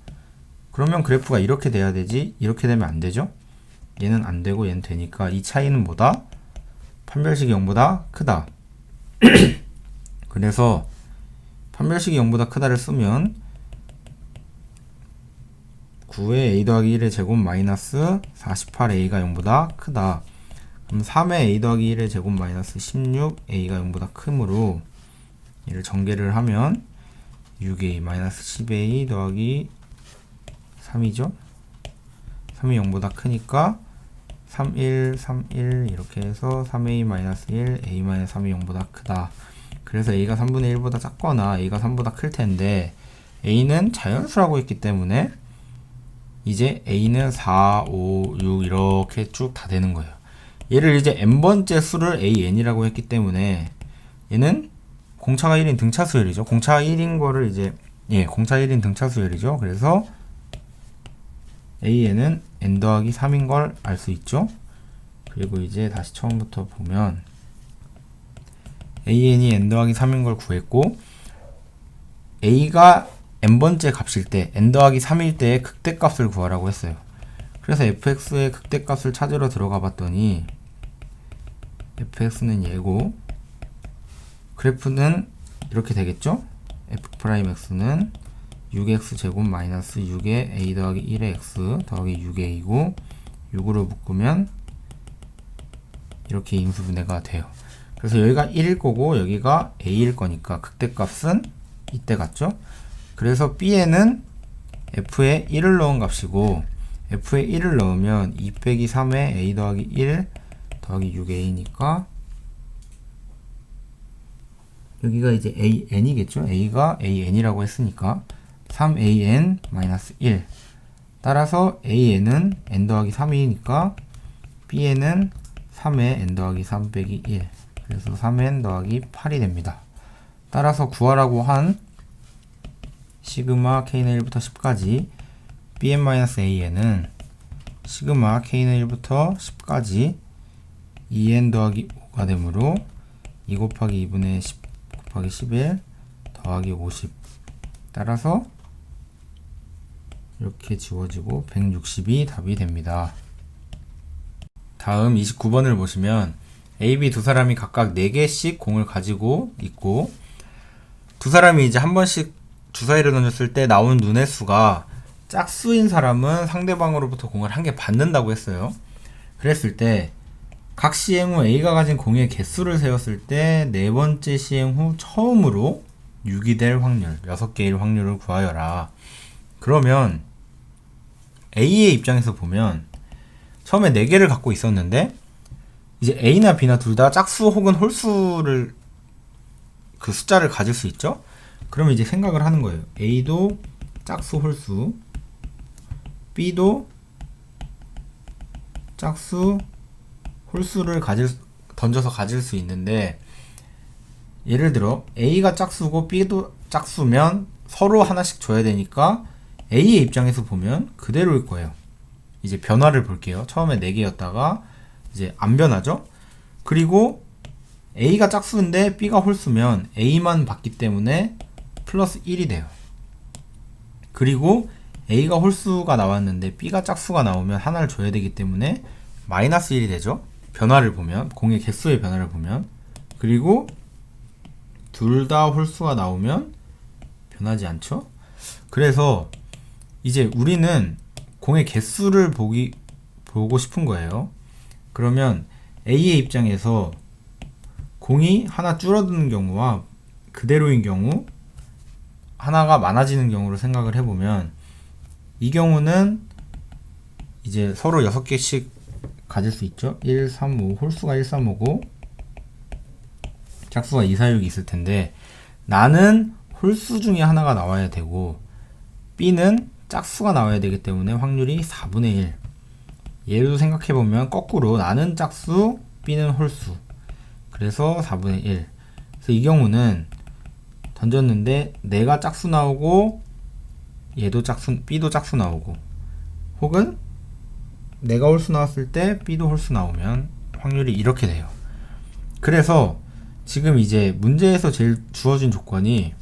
그러면 그래프가 이렇게 돼야 되지, 이렇게 되면 안 되죠. 얘는 안 되고 얘는 되니까 이 차이는 뭐다? 판별식이 0보다 크다. 그래서 판별식이 0보다 크다를 쓰면 9의 a 더하기 1의 제곱 마이너스 48a가 0보다 크다. 그럼 3의 a 더하기 1의 제곱 마이너스 16a가 0보다 크므로 얘를 전개를 하면 6a 마이너스 10a 더하기 3이죠. 3이 0보다 크니까 3, 1, 3, 1 이렇게 해서 3a 마이너스 1, a 마이너스 3이 0보다 크다. 그래서 a가 3분의 1보다 작거나 a가 3보다 클 텐데, a는 자연수라고 했기 때문에 이제 a는 4, 5, 6 이렇게 쭉 다 되는 거예요. 얘를 이제 n번째 수를 an이라고 했기 때문에 얘는 공차가 1인 등차수열이죠. 공차가 1인 거를 이제 공차 1인 등차수열이죠. 그래서 an은 n 더하기 3인 걸 알 수 있죠. 그리고 이제 다시 처음부터 보면 an이 n 더하기 3인 걸 구했고, a가 n번째 값일 때 n 더하기 3일 때의 극대값을 구하라고 했어요. 그래서 fx의 극대값을 찾으러 들어가 봤더니 fx는 얘고, 그래프는 이렇게 되겠죠. f'x는 6x 제곱 마이너스 6의 a 더하기 1의 x 더하기 6a이고, 6으로 묶으면 이렇게 인수분해가 돼요. 그래서 여기가 1일 거고 여기가 a일 거니까 극대값은 이때 같죠. 그래서 b에는 f에 1을 넣은 값이고, f에 1을 넣으면 2 빼기 3의 a 더하기 1 더하기 6a니까 여기가 이제 an이겠죠. a가 an이라고 했으니까 3an-1. 따라서 an은 n 더하기 3이니까 bn은 3의 n 더하기 3 빼기 1. 그래서 3n 더하기 8이 됩니다. 따라서 구하라고 한 시그마 k는 1부터 10까지 bn-an은 시그마 k는 1부터 10까지 2n 더하기 5가 되므로 2 곱하기 2분의 10 곱하기 11 더하기 50. 따라서 이렇게 지워지고 160이 답이 됩니다. 다음 29번을 보시면 A, B 두 사람이 각각 4개씩 공을 가지고 있고, 두 사람이 이제 한 번씩 주사위를 던졌을 때 나온 눈의 수가 짝수인 사람은 상대방으로부터 공을 한 개 받는다고 했어요. 그랬을 때 각 시행 후 A가 가진 공의 개수를 세웠을 때 네 번째 시행 후 처음으로 6이 될 확률, 6개일 확률을 구하여라. 그러면 A의 입장에서 보면 처음에 4개를 갖고 있었는데 이제 A나 B나 둘 다 짝수 혹은 홀수를 그 숫자를 가질 수 있죠. 그러면 이제 생각을 하는 거예요. A도 짝수 홀수, B도 짝수 홀수를 던져서 가질 수 있는데, 예를 들어 A가 짝수고 B도 짝수면 서로 하나씩 줘야 되니까 A의 입장에서 보면 그대로일 거예요. 이제 변화를 볼게요. 처음에 4개였다가 이제 안 변하죠? 그리고 A가 짝수인데 B가 홀수면 A만 받기 때문에 플러스 1이 돼요. 그리고 A가 홀수가 나왔는데 B가 짝수가 나오면 하나를 줘야 되기 때문에 마이너스 1이 되죠. 변화를 보면, 공의 개수의 변화를 보면. 그리고 둘 다 홀수가 나오면 변하지 않죠. 그래서 이제 우리는 공의 개수를 보고 싶은 거예요. 그러면 A의 입장에서 공이 하나 줄어드는 경우와 그대로인 경우, 하나가 많아지는 경우로 생각을 해보면, 이 경우는 이제 서로 6개씩 가질 수 있죠. 1, 3, 5, 홀수가 1, 3, 5고 짝수가 2, 4, 6이 있을 텐데, 나는 홀수 중에 하나가 나와야 되고 B는 짝수가 나와야 되기 때문에 확률이 4분의 1. 얘도 생각해보면 거꾸로 나는 짝수, B는 홀수. 그래서 4분의 1. 그래서 이 경우는 던졌는데 내가 짝수 나오고 얘도 짝수, B도 짝수 나오고, 혹은 내가 홀수 나왔을 때 B도 홀수 나오면 확률이 이렇게 돼요. 그래서 지금 이제 문제에서 제일 주어진 조건이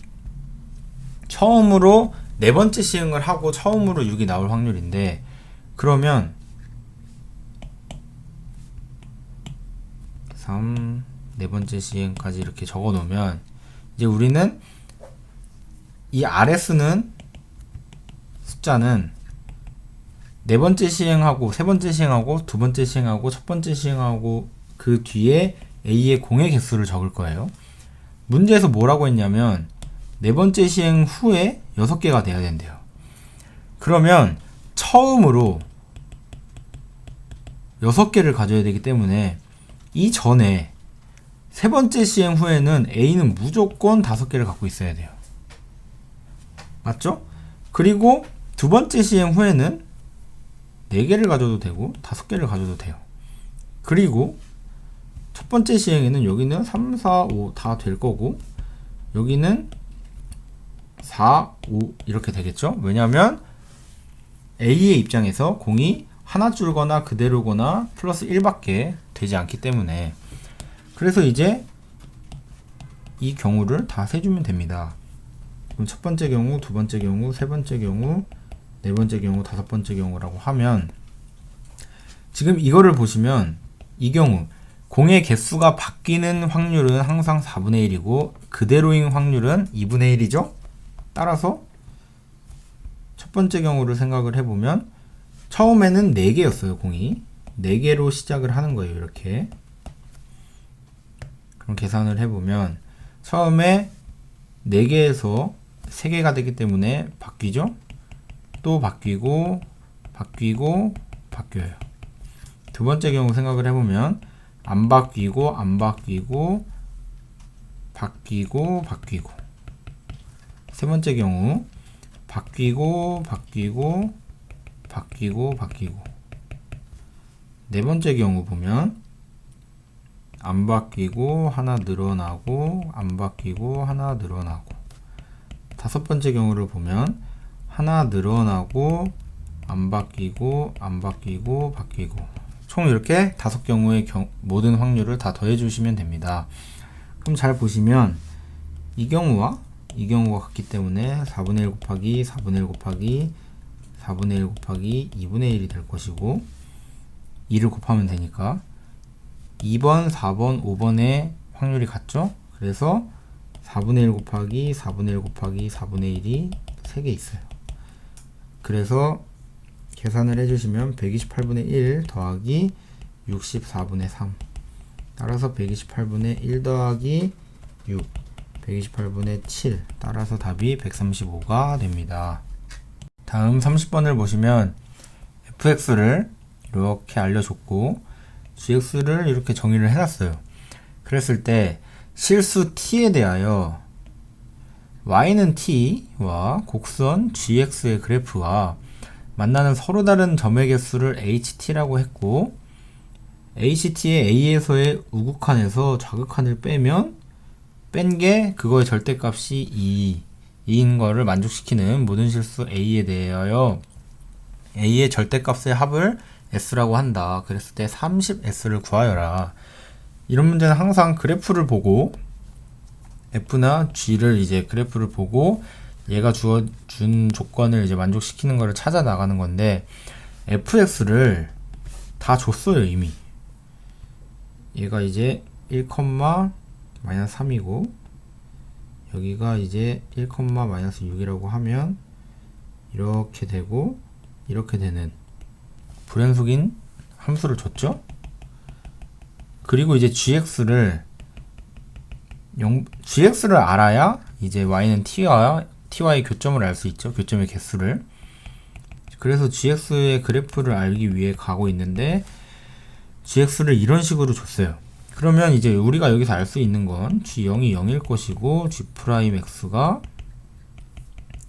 처음으로 네 번째 시행을 하고 처음으로 6이 나올 확률인데, 그러면 3, 네 번째 시행까지 이렇게 적어 놓으면 이제 우리는 이 아래 쓰는 숫자는 네 번째 시행하고 세 번째 시행하고 두 번째 시행하고 첫 번째 시행하고 그 뒤에 A의 공의 개수를 적을 거예요. 문제에서 뭐라고 했냐면 네 번째 시행 후에 6개가 돼야 된대요. 그러면 처음으로 6개를 가져야 되기 때문에 이 전에 세 번째 시행 후에는 A는 무조건 5개를 갖고 있어야 돼요. 맞죠? 그리고 두 번째 시행 후에는 4개를 가져도 되고 5개를 가져도 돼요. 그리고 첫 번째 시행에는 여기는 3, 4, 5 다 될 거고, 여기는 4, 5 이렇게 되겠죠? 왜냐하면 A의 입장에서 공이 하나 줄거나 그대로거나 플러스 1밖에 되지 않기 때문에. 그래서 이제 이 경우를 다 세주면 됩니다. 그럼 첫 번째 경우, 두 번째 경우, 세 번째 경우, 네 번째 경우, 다섯 번째 경우라고 하면, 지금 이거를 보시면 이 경우 공의 개수가 바뀌는 확률은 항상 4분의 1이고 그대로인 확률은 2분의 1이죠. 따라서 첫 번째 경우를 생각을 해보면 처음에는 4개였어요. 공이 4개로 시작을 하는 거예요. 이렇게. 그럼 계산을 해보면 처음에 4개에서 3개가 되기 때문에 바뀌죠. 또 바뀌고 바뀌고 바뀌어요. 두 번째 경우 생각을 해보면 안 바뀌고 안 바뀌고 바뀌고 바뀌고, 세 번째 경우 바뀌고 바뀌고 바뀌고 바뀌고, 네 번째 경우 보면 안 바뀌고 하나 늘어나고 안 바뀌고 하나 늘어나고, 다섯 번째 경우를 보면 하나 늘어나고 안 바뀌고 안 바뀌고 바뀌고, 총 이렇게 5경우의 모든 확률을 다 더해 주시면 됩니다. 그럼 잘 보시면 이 경우와 이 경우가 같기 때문에 4분의 1 곱하기 4분의 1 곱하기 4분의 1 곱하기 2분의 1이 될 것이고, 2를 곱하면 되니까 2번, 4번, 5번의 확률이 같죠? 그래서 4분의 1 곱하기 4분의 1 곱하기 4분의 1이 3개 있어요. 그래서 계산을 해주시면 128분의 1 더하기 64분의 3, 따라서 128분의 1 더하기 6, 128분의 7, 따라서 답이 135가 됩니다. 다음 30번을 보시면 fx를 이렇게 알려줬고 gx를 이렇게 정의를 해놨어요. 그랬을 때 실수 t에 대하여 y는 t와 곡선 gx의 그래프와 만나는 서로 다른 점의 개수를 ht라고 했고, ht의 a에서의 우극한에서 좌극한을 빼면 뺀 게 그거의 절대값이 2인 거를 만족시키는 모든 실수 a에 대하여 a의 절대값의 합을 s라고 한다. 그랬을 때 30s를 구하여라. 이런 문제는 항상 그래프를 보고 f나 g를 이제 그래프를 보고 얘가 주어준 조건을 이제 만족시키는 거를 찾아 나가는 건데, fx를 다 줬어요 이미. 얘가 이제 1,-3이고 여기가 이제 1,-6이라고 하면 이렇게 되고 이렇게 되는 불연속인 함수를 줬죠. 그리고 이제 gx를 알아야 이제 y는 t와의 교점을 알 수 있죠. 교점의 개수를. 그래서 gx의 그래프를 알기 위해 가고 있는데, gx를 이런 식으로 줬어요. 그러면 이제 우리가 여기서 알 수 있는 건 g0이 0일 것이고 g'x가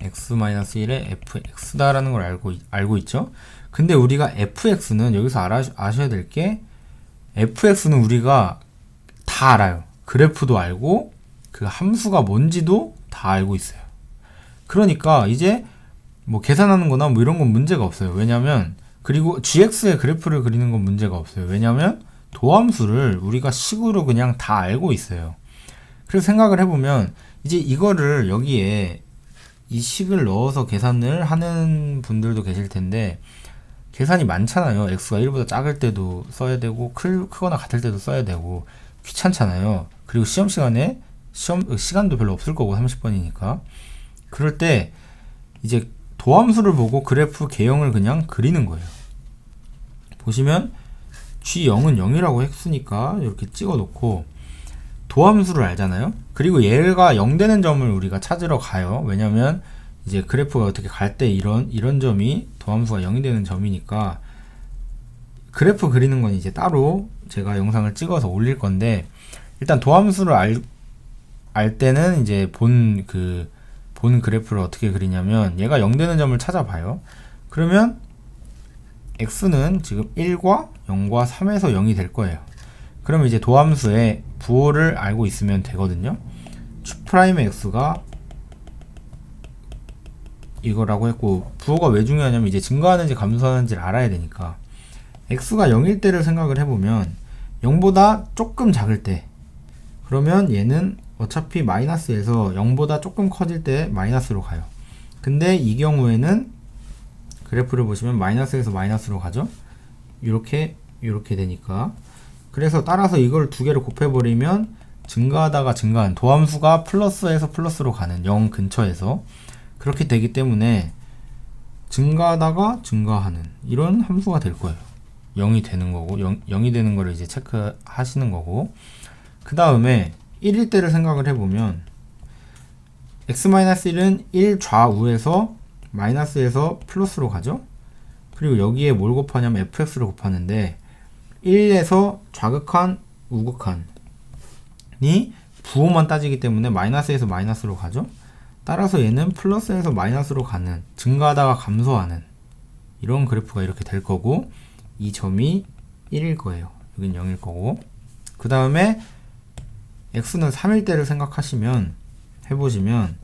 x-1의 fx다라는 걸 알고 있죠. 근데 우리가 fx는 여기서 아셔야 될 게, fx는 우리가 다 알아요. 그래프도 알고 그 함수가 뭔지도 다 알고 있어요. 그러니까 이제 뭐 계산하는 거나 뭐 이런 건 문제가 없어요. 왜냐면, 그리고 gx의 그래프를 그리는 건 문제가 없어요. 왜냐면 도함수를 우리가 식으로 그냥 다 알고 있어요. 그래서 생각을 해보면 이제 이거를 여기에 이 식을 넣어서 계산을 하는 분들도 계실 텐데, 계산이 많잖아요. x가 1보다 작을 때도 써야 되고 크거나 같을 때도 써야 되고 귀찮잖아요. 그리고 시험 시간에 시간도 별로 없을 거고 30번이니까. 그럴 때 이제 도함수를 보고 그래프 개형을 그냥 그리는 거예요. 보시면 g0은 0이라고 했으니까 이렇게 찍어 놓고, 도함수를 알잖아요. 그리고 얘가 0 되는 점을 우리가 찾으러 가요. 왜냐면 이제 그래프가 어떻게 갈 때 이런 점이 도함수가 0이 되는 점이니까, 그래프 그리는 건 이제 따로 제가 영상을 찍어서 올릴 건데, 일단 도함수를 알 때는 이제 본 그래프를 어떻게 그리냐면, 얘가 0 되는 점을 찾아봐요. 그러면 x는 지금 1과 0과 3에서 0이 될 거예요. 그러면 이제 도함수의 부호를 알고 있으면 되거든요. g'x가 이거라고 했고, 부호가 왜 중요하냐면 이제 증가하는지 감소하는지를 알아야 되니까, x가 0일 때를 생각을 해보면 0보다 조금 작을 때, 그러면 얘는 어차피 마이너스에서 0보다 조금 커질 때 마이너스로 가요. 근데 이 경우에는 그래프를 보시면 마이너스에서 마이너스로 가죠. 이렇게 되니까. 그래서 따라서 이걸 두 개를 곱해버리면 증가하다가 증가한, 도함수가 플러스에서 플러스로 가는 0 근처에서 그렇게 되기 때문에 증가하다가 증가하는 이런 함수가 될 거예요. 0이 되는 거고, 0이 되는 거를 이제 체크하시는 거고, 그 다음에 1일 때를 생각을 해보면 x-1은 1 좌우에서 마이너스에서 플러스로 가죠. 그리고 여기에 뭘 곱하냐면 fx를 곱하는데, 1에서 좌극한 우극한이 부호만 따지기 때문에 마이너스에서 마이너스로 가죠. 따라서 얘는 플러스에서 마이너스로 가는, 증가하다가 감소하는 이런 그래프가 이렇게 될 거고, 이 점이 1일 거예요. 여긴 0일 거고, 그 다음에 x는 3일 때를 생각하시면 해보시면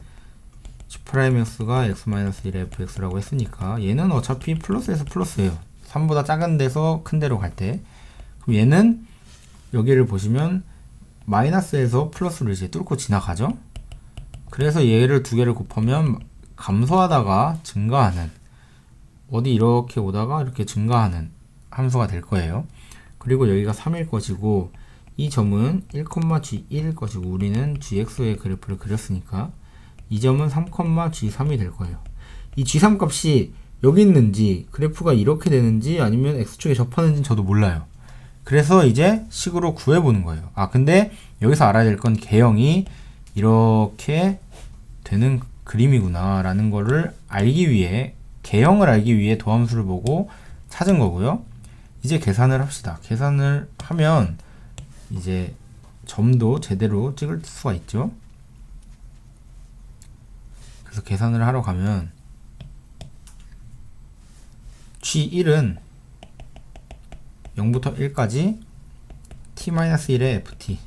g'x가 x-1의 fx라고 했으니까 얘는 어차피 플러스에서 플러스예요. 3보다 작은 데서 큰 데로 갈 때. 그럼 얘는 여기를 보시면 마이너스에서 플러스를 이제 뚫고 지나가죠. 그래서 얘를 두 개를 곱하면 감소하다가 증가하는, 어디 이렇게 오다가 이렇게 증가하는 함수가 될 거예요. 그리고 여기가 3일 것이고, 이 점은 1,g1일 것이고, 우리는 gx의 그래프를 그렸으니까 이 점은 3,g3이 될 거예요. 이 g3 값이 여기 있는지, 그래프가 이렇게 되는지 아니면 x축에 접하는지는 저도 몰라요. 그래서 이제 식으로 구해보는 거예요. 근데 여기서 알아야 될 건 개형이 이렇게 되는 그림이구나 라는 거를 알기 위해, 개형을 알기 위해 도함수를 보고 찾은 거고요. 이제 계산을 합시다. 계산을 하면 이제 점도 제대로 찍을 수가 있죠. 그래서 계산을 하러 가면 g1은 0부터 1까지 t-1의 ft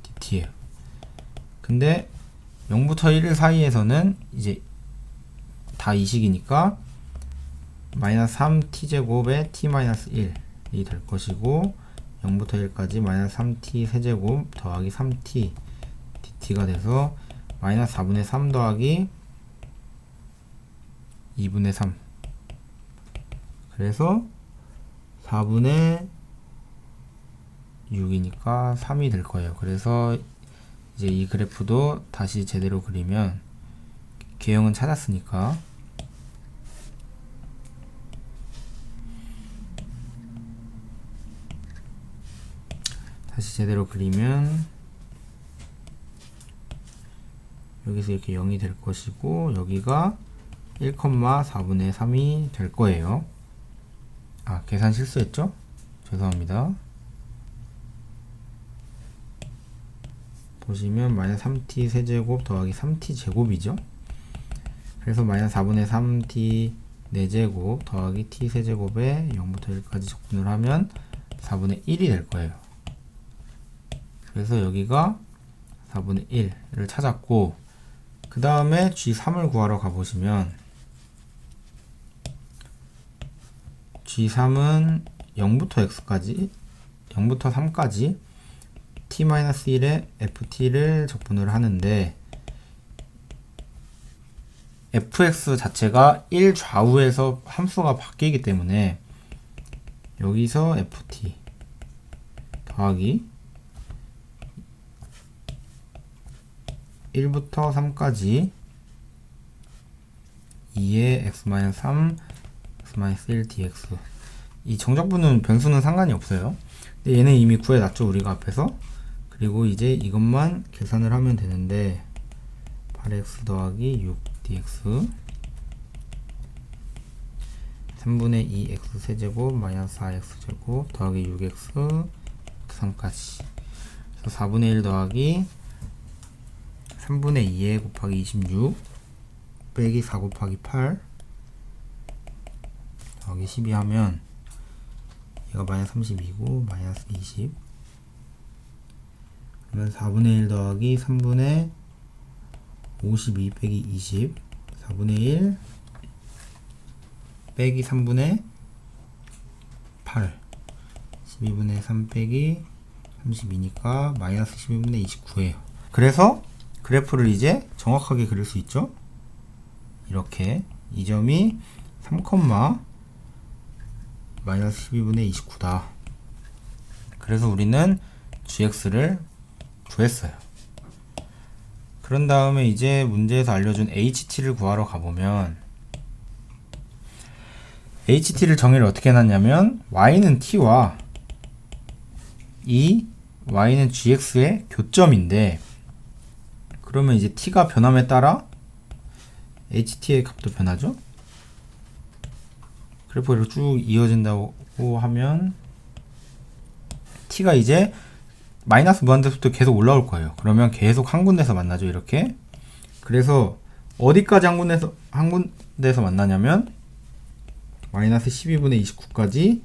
dt예요. 근데 0부터 1 사이에서는 이제 다 이식이니까 마이너스 3t제곱에 t-1이 될 것이고 0부터 1까지 마이너스 3t 세제곱 더하기 3t dt가 돼서 마이너스 4분의 3 더하기 2분의 3. 그래서 4분의 6이니까 3이 될 거예요. 그래서 이제 이 그래프도 다시 제대로 그리면 개형은 찾았으니까 다시 제대로 그리면 여기서 이렇게 0이 될 것이고 여기가 1,4분의 3이 될 거예요. 아, 계산 실수했죠? 죄송합니다. 보시면 마이너스 3t 세제곱 더하기 3t 제곱이죠. 그래서 마이너스 4분의 3t 4제곱 더하기 t 세제곱에 0부터 1까지 적분을 하면 4분의 1이 될 거예요. 그래서 여기가 4분의 1을 찾았고 그 다음에 G3을 구하러 가보시면 G3은 0부터 x까지 0부터 3까지 t-1에 ft를 적분을 하는데 fx 자체가 1 좌우에서 함수가 바뀌기 때문에 여기서 ft 더하기 1부터 3까지 2의 x-3 x-1 dx 이 정적분은 변수는 상관이 없어요. 근데 얘는 이미 구해놨죠 우리가 앞에서. 그리고 이제 이것만 계산을 하면 되는데 8x 더하기 6 dx 3분의 2x 세제곱 마이너스 4x 제곱 더하기 6x 3까지 그래서 4분의 1 더하기 3분의 2에 곱하기 26 빼기 4 곱하기 8 더하기 12 하면 얘가 마이너스 32고 마이너스 20 그러면 4분의 1 더하기 3분의 52 빼기 20 4분의 1 빼기 3분의 8 12분의 3 빼기 32니까 마이너스 12분의 29예요. 그래서 그래프를 이제 정확하게 그릴 수 있죠. 이렇게 이 점이 3, 마이너스 12분의 29다. 그래서 우리는 gx를 구했어요. 그런 다음에 이제 문제에서 알려준 ht를 구하러 가보면 ht를 정의를 어떻게 해놨냐면 y는 t와 이 y는 gx의 교점인데 그러면 이제 t가 변함에 따라 ht의 값도 변하죠. 그래프가 이렇게 쭉 이어진다고 하면 t가 이제 마이너스 무한대부터 계속 올라올 거예요. 그러면 계속 한 군데서 만나죠. 이렇게. 그래서 어디까지 한 군데서 만나냐면 마이너스 12분의 29까지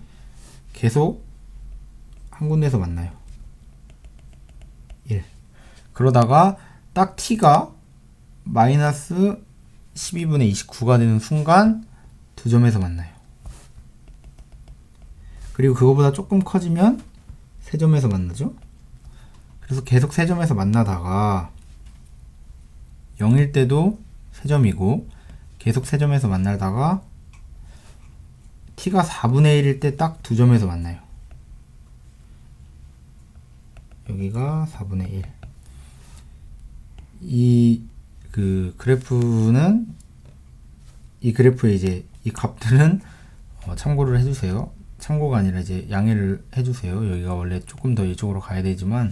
계속 한 군데서 만나요. 1. 그러다가 딱 t가 마이너스 12분의 29가 되는 순간 두 점에서 만나요. 그리고 그거보다 조금 커지면 세 점에서 만나죠. 그래서 계속 세 점에서 만나다가 0일 때도 세 점이고 계속 세 점에서 만나다가 t가 4분의 1일 때 딱 두 점에서 만나요. 여기가 4분의 1. 이 그래프는 이 그래프의 이제 이 값들은 참고를 해주세요. 참고가 아니라 이제 양해를 해주세요. 여기가 원래 조금 더 이쪽으로 가야 되지만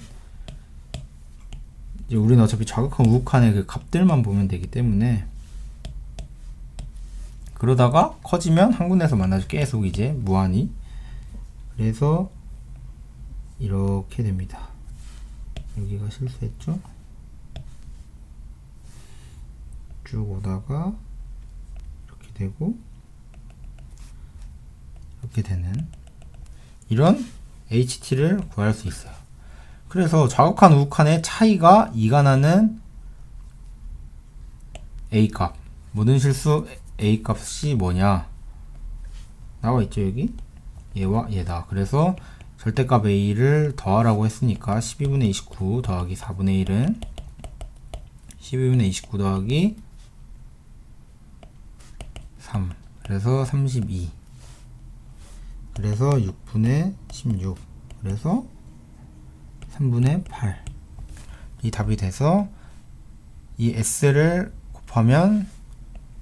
이제 우리는 어차피 좌극한 우극한의 그 값들만 보면 되기 때문에 그러다가 커지면 한 군데서 만나죠. 계속 이제 무한히. 그래서 이렇게 됩니다. 여기가 실수했죠? 쭉 오다가 이렇게 되고 이렇게 되는 이런 HT를 구할 수 있어요. 그래서 좌극한 우극한의 차이가 2가 나는 A값, 모든 실수 A값이 뭐냐 나와있죠 여기? 얘와 얘다. 그래서 절대값 A를 더하라고 했으니까 12분의 29 더하기 4분의 1은 12분의 29 더하기 3, 그래서 32, 그래서 6분의 16, 그래서 3분의 8. 이 답이 돼서 이 S를 곱하면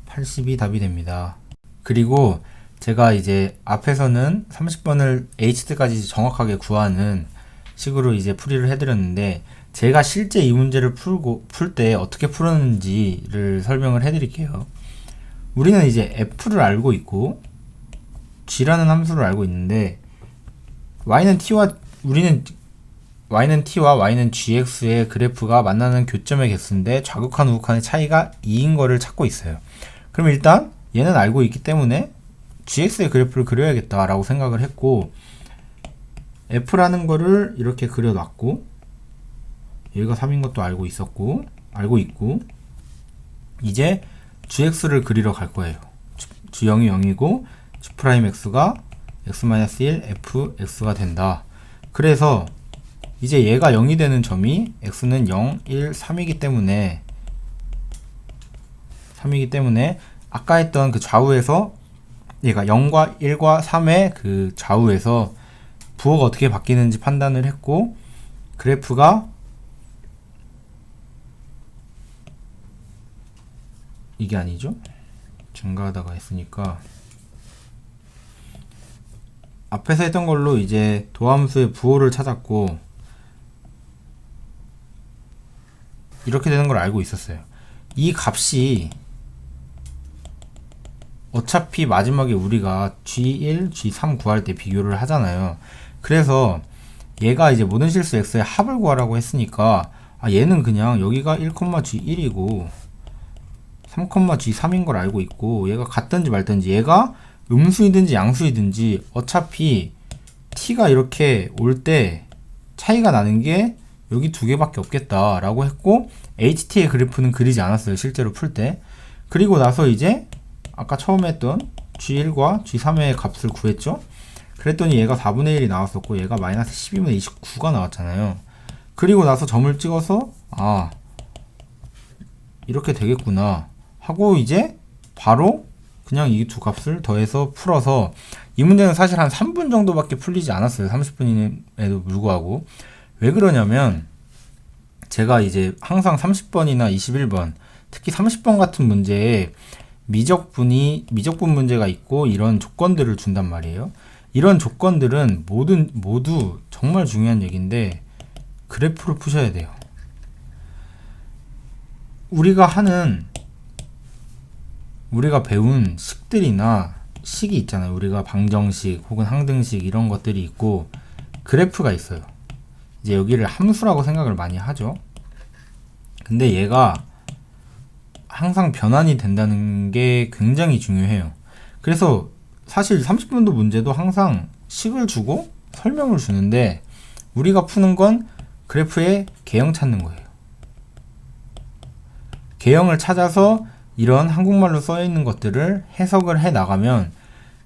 80이 답이 됩니다. 그리고 제가 이제 앞에서는 30번을 H트까지 정확하게 구하는 식으로 이제 풀이를 해드렸는데, 제가 실제 이 문제를 풀 때 어떻게 풀었는지를 설명을 해드릴게요. 우리는 이제 F를 알고 있고 G라는 함수를 알고 있는데, Y는 T와 Y는 GX의 그래프가 만나는 교점의 개수인데 좌극한 우극한의 차이가 2인 거를 찾고 있어요. 그럼 일단 얘는 알고 있기 때문에 GX의 그래프를 그려야겠다 라고 생각을 했고, F라는 거를 이렇게 그려놨고, 여기가 3인 것도 알고 있고, 이제 GX를 그리러 갈 거예요. G0이 0이고 G'X가 X-1 fX가 된다. 그래서 이제 얘가 0이 되는 점이 X는 0, 1, 3이기 때문에 아까 했던 그 좌우에서 얘가 0과 1과 3의 그 좌우에서 부호가 어떻게 바뀌는지 판단을 했고, 그래프가 이게 아니죠? 증가하다가 했으니까 앞에서 했던 걸로 이제 도함수의 부호를 찾았고, 이렇게 되는 걸 알고 있었어요. 이 값이 어차피 마지막에 우리가 G1, G3 구할 때 비교를 하잖아요. 그래서 얘가 이제 모든 실수 X의 합을 구하라고 했으니까, 얘는 그냥 여기가 1,G1이고 3,G3인 걸 알고 있고, 얘가 같든지 말든지, 얘가 음수이든지 양수이든지 어차피 t가 이렇게 올 때 차이가 나는 게 여기 두 개밖에 없겠다 라고 했고, ht의 그래프는 그리지 않았어요 실제로 풀 때. 그리고 나서 이제 아까 처음에 했던 g1과 g3의 값을 구했죠. 그랬더니 얘가 4분의 1이 나왔었고, 얘가 마이너스 12분의 29가 나왔잖아요. 그리고 나서 점을 찍어서 이렇게 되겠구나 하고, 이제 바로 그냥 이 두 값을 더해서 풀어서, 이 문제는 사실 한 3분 정도밖에 풀리지 않았어요. 30분임에도 불구하고. 왜 그러냐면, 제가 이제 항상 30번이나 21번, 특히 30번 같은 문제에 미적분 문제가 있고 이런 조건들을 준단 말이에요. 이런 조건들은 모두 정말 중요한 얘기인데 그래프를 푸셔야 돼요. 우리가 배운 식들이나 식이 있잖아요. 우리가 방정식 혹은 항등식 이런 것들이 있고 그래프가 있어요. 이제 여기를 함수라고 생각을 많이 하죠. 근데 얘가 항상 변환이 된다는 게 굉장히 중요해요. 그래서 사실 30분도 문제도 항상 식을 주고 설명을 주는데, 우리가 푸는 건 그래프의 개형 찾는 거예요. 개형을 찾아서 이런 한국말로 써 있는 것들을 해석을 해 나가면,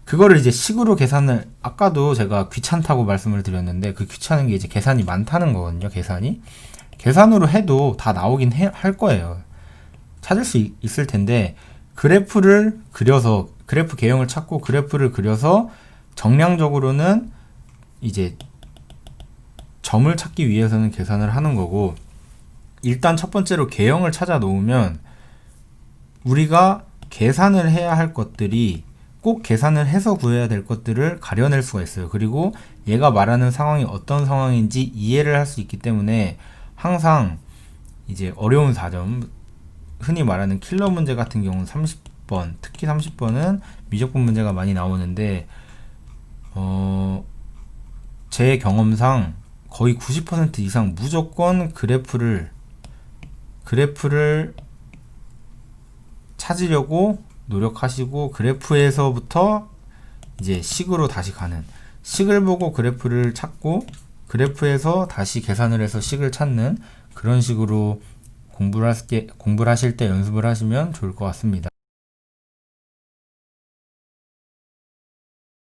그거를 이제 식으로 계산을, 아까도 제가 귀찮다고 말씀을 드렸는데 그 귀찮은 게 이제 계산이 많다는 거거든요. 계산으로 해도 다 나오긴 할 거예요. 찾을 수 있을 텐데, 그래프를 그려서, 그래프 개형을 찾고 그래프를 그려서 정량적으로는 이제 점을 찾기 위해서는 계산을 하는 거고, 일단 첫 번째로 개형을 찾아 놓으면 우리가 계산을 해야 할 것들이, 꼭 계산을 해서 구해야 될 것들을 가려낼 수가 있어요. 그리고 얘가 말하는 상황이 어떤 상황인지 이해를 할 수 있기 때문에, 항상 이제 어려운 4점, 흔히 말하는 킬러 문제 같은 경우는 30번, 특히 30번은 미적분 문제가 많이 나오는데, 제 경험상 거의 90% 이상 무조건 그래프를 찾으려고 노력하시고, 그래프에서부터 이제 식으로 다시 가는, 식을 보고 그래프를 찾고 그래프에서 다시 계산을 해서 식을 찾는, 그런 식으로 공부를 하실 때 연습을 하시면 좋을 것 같습니다.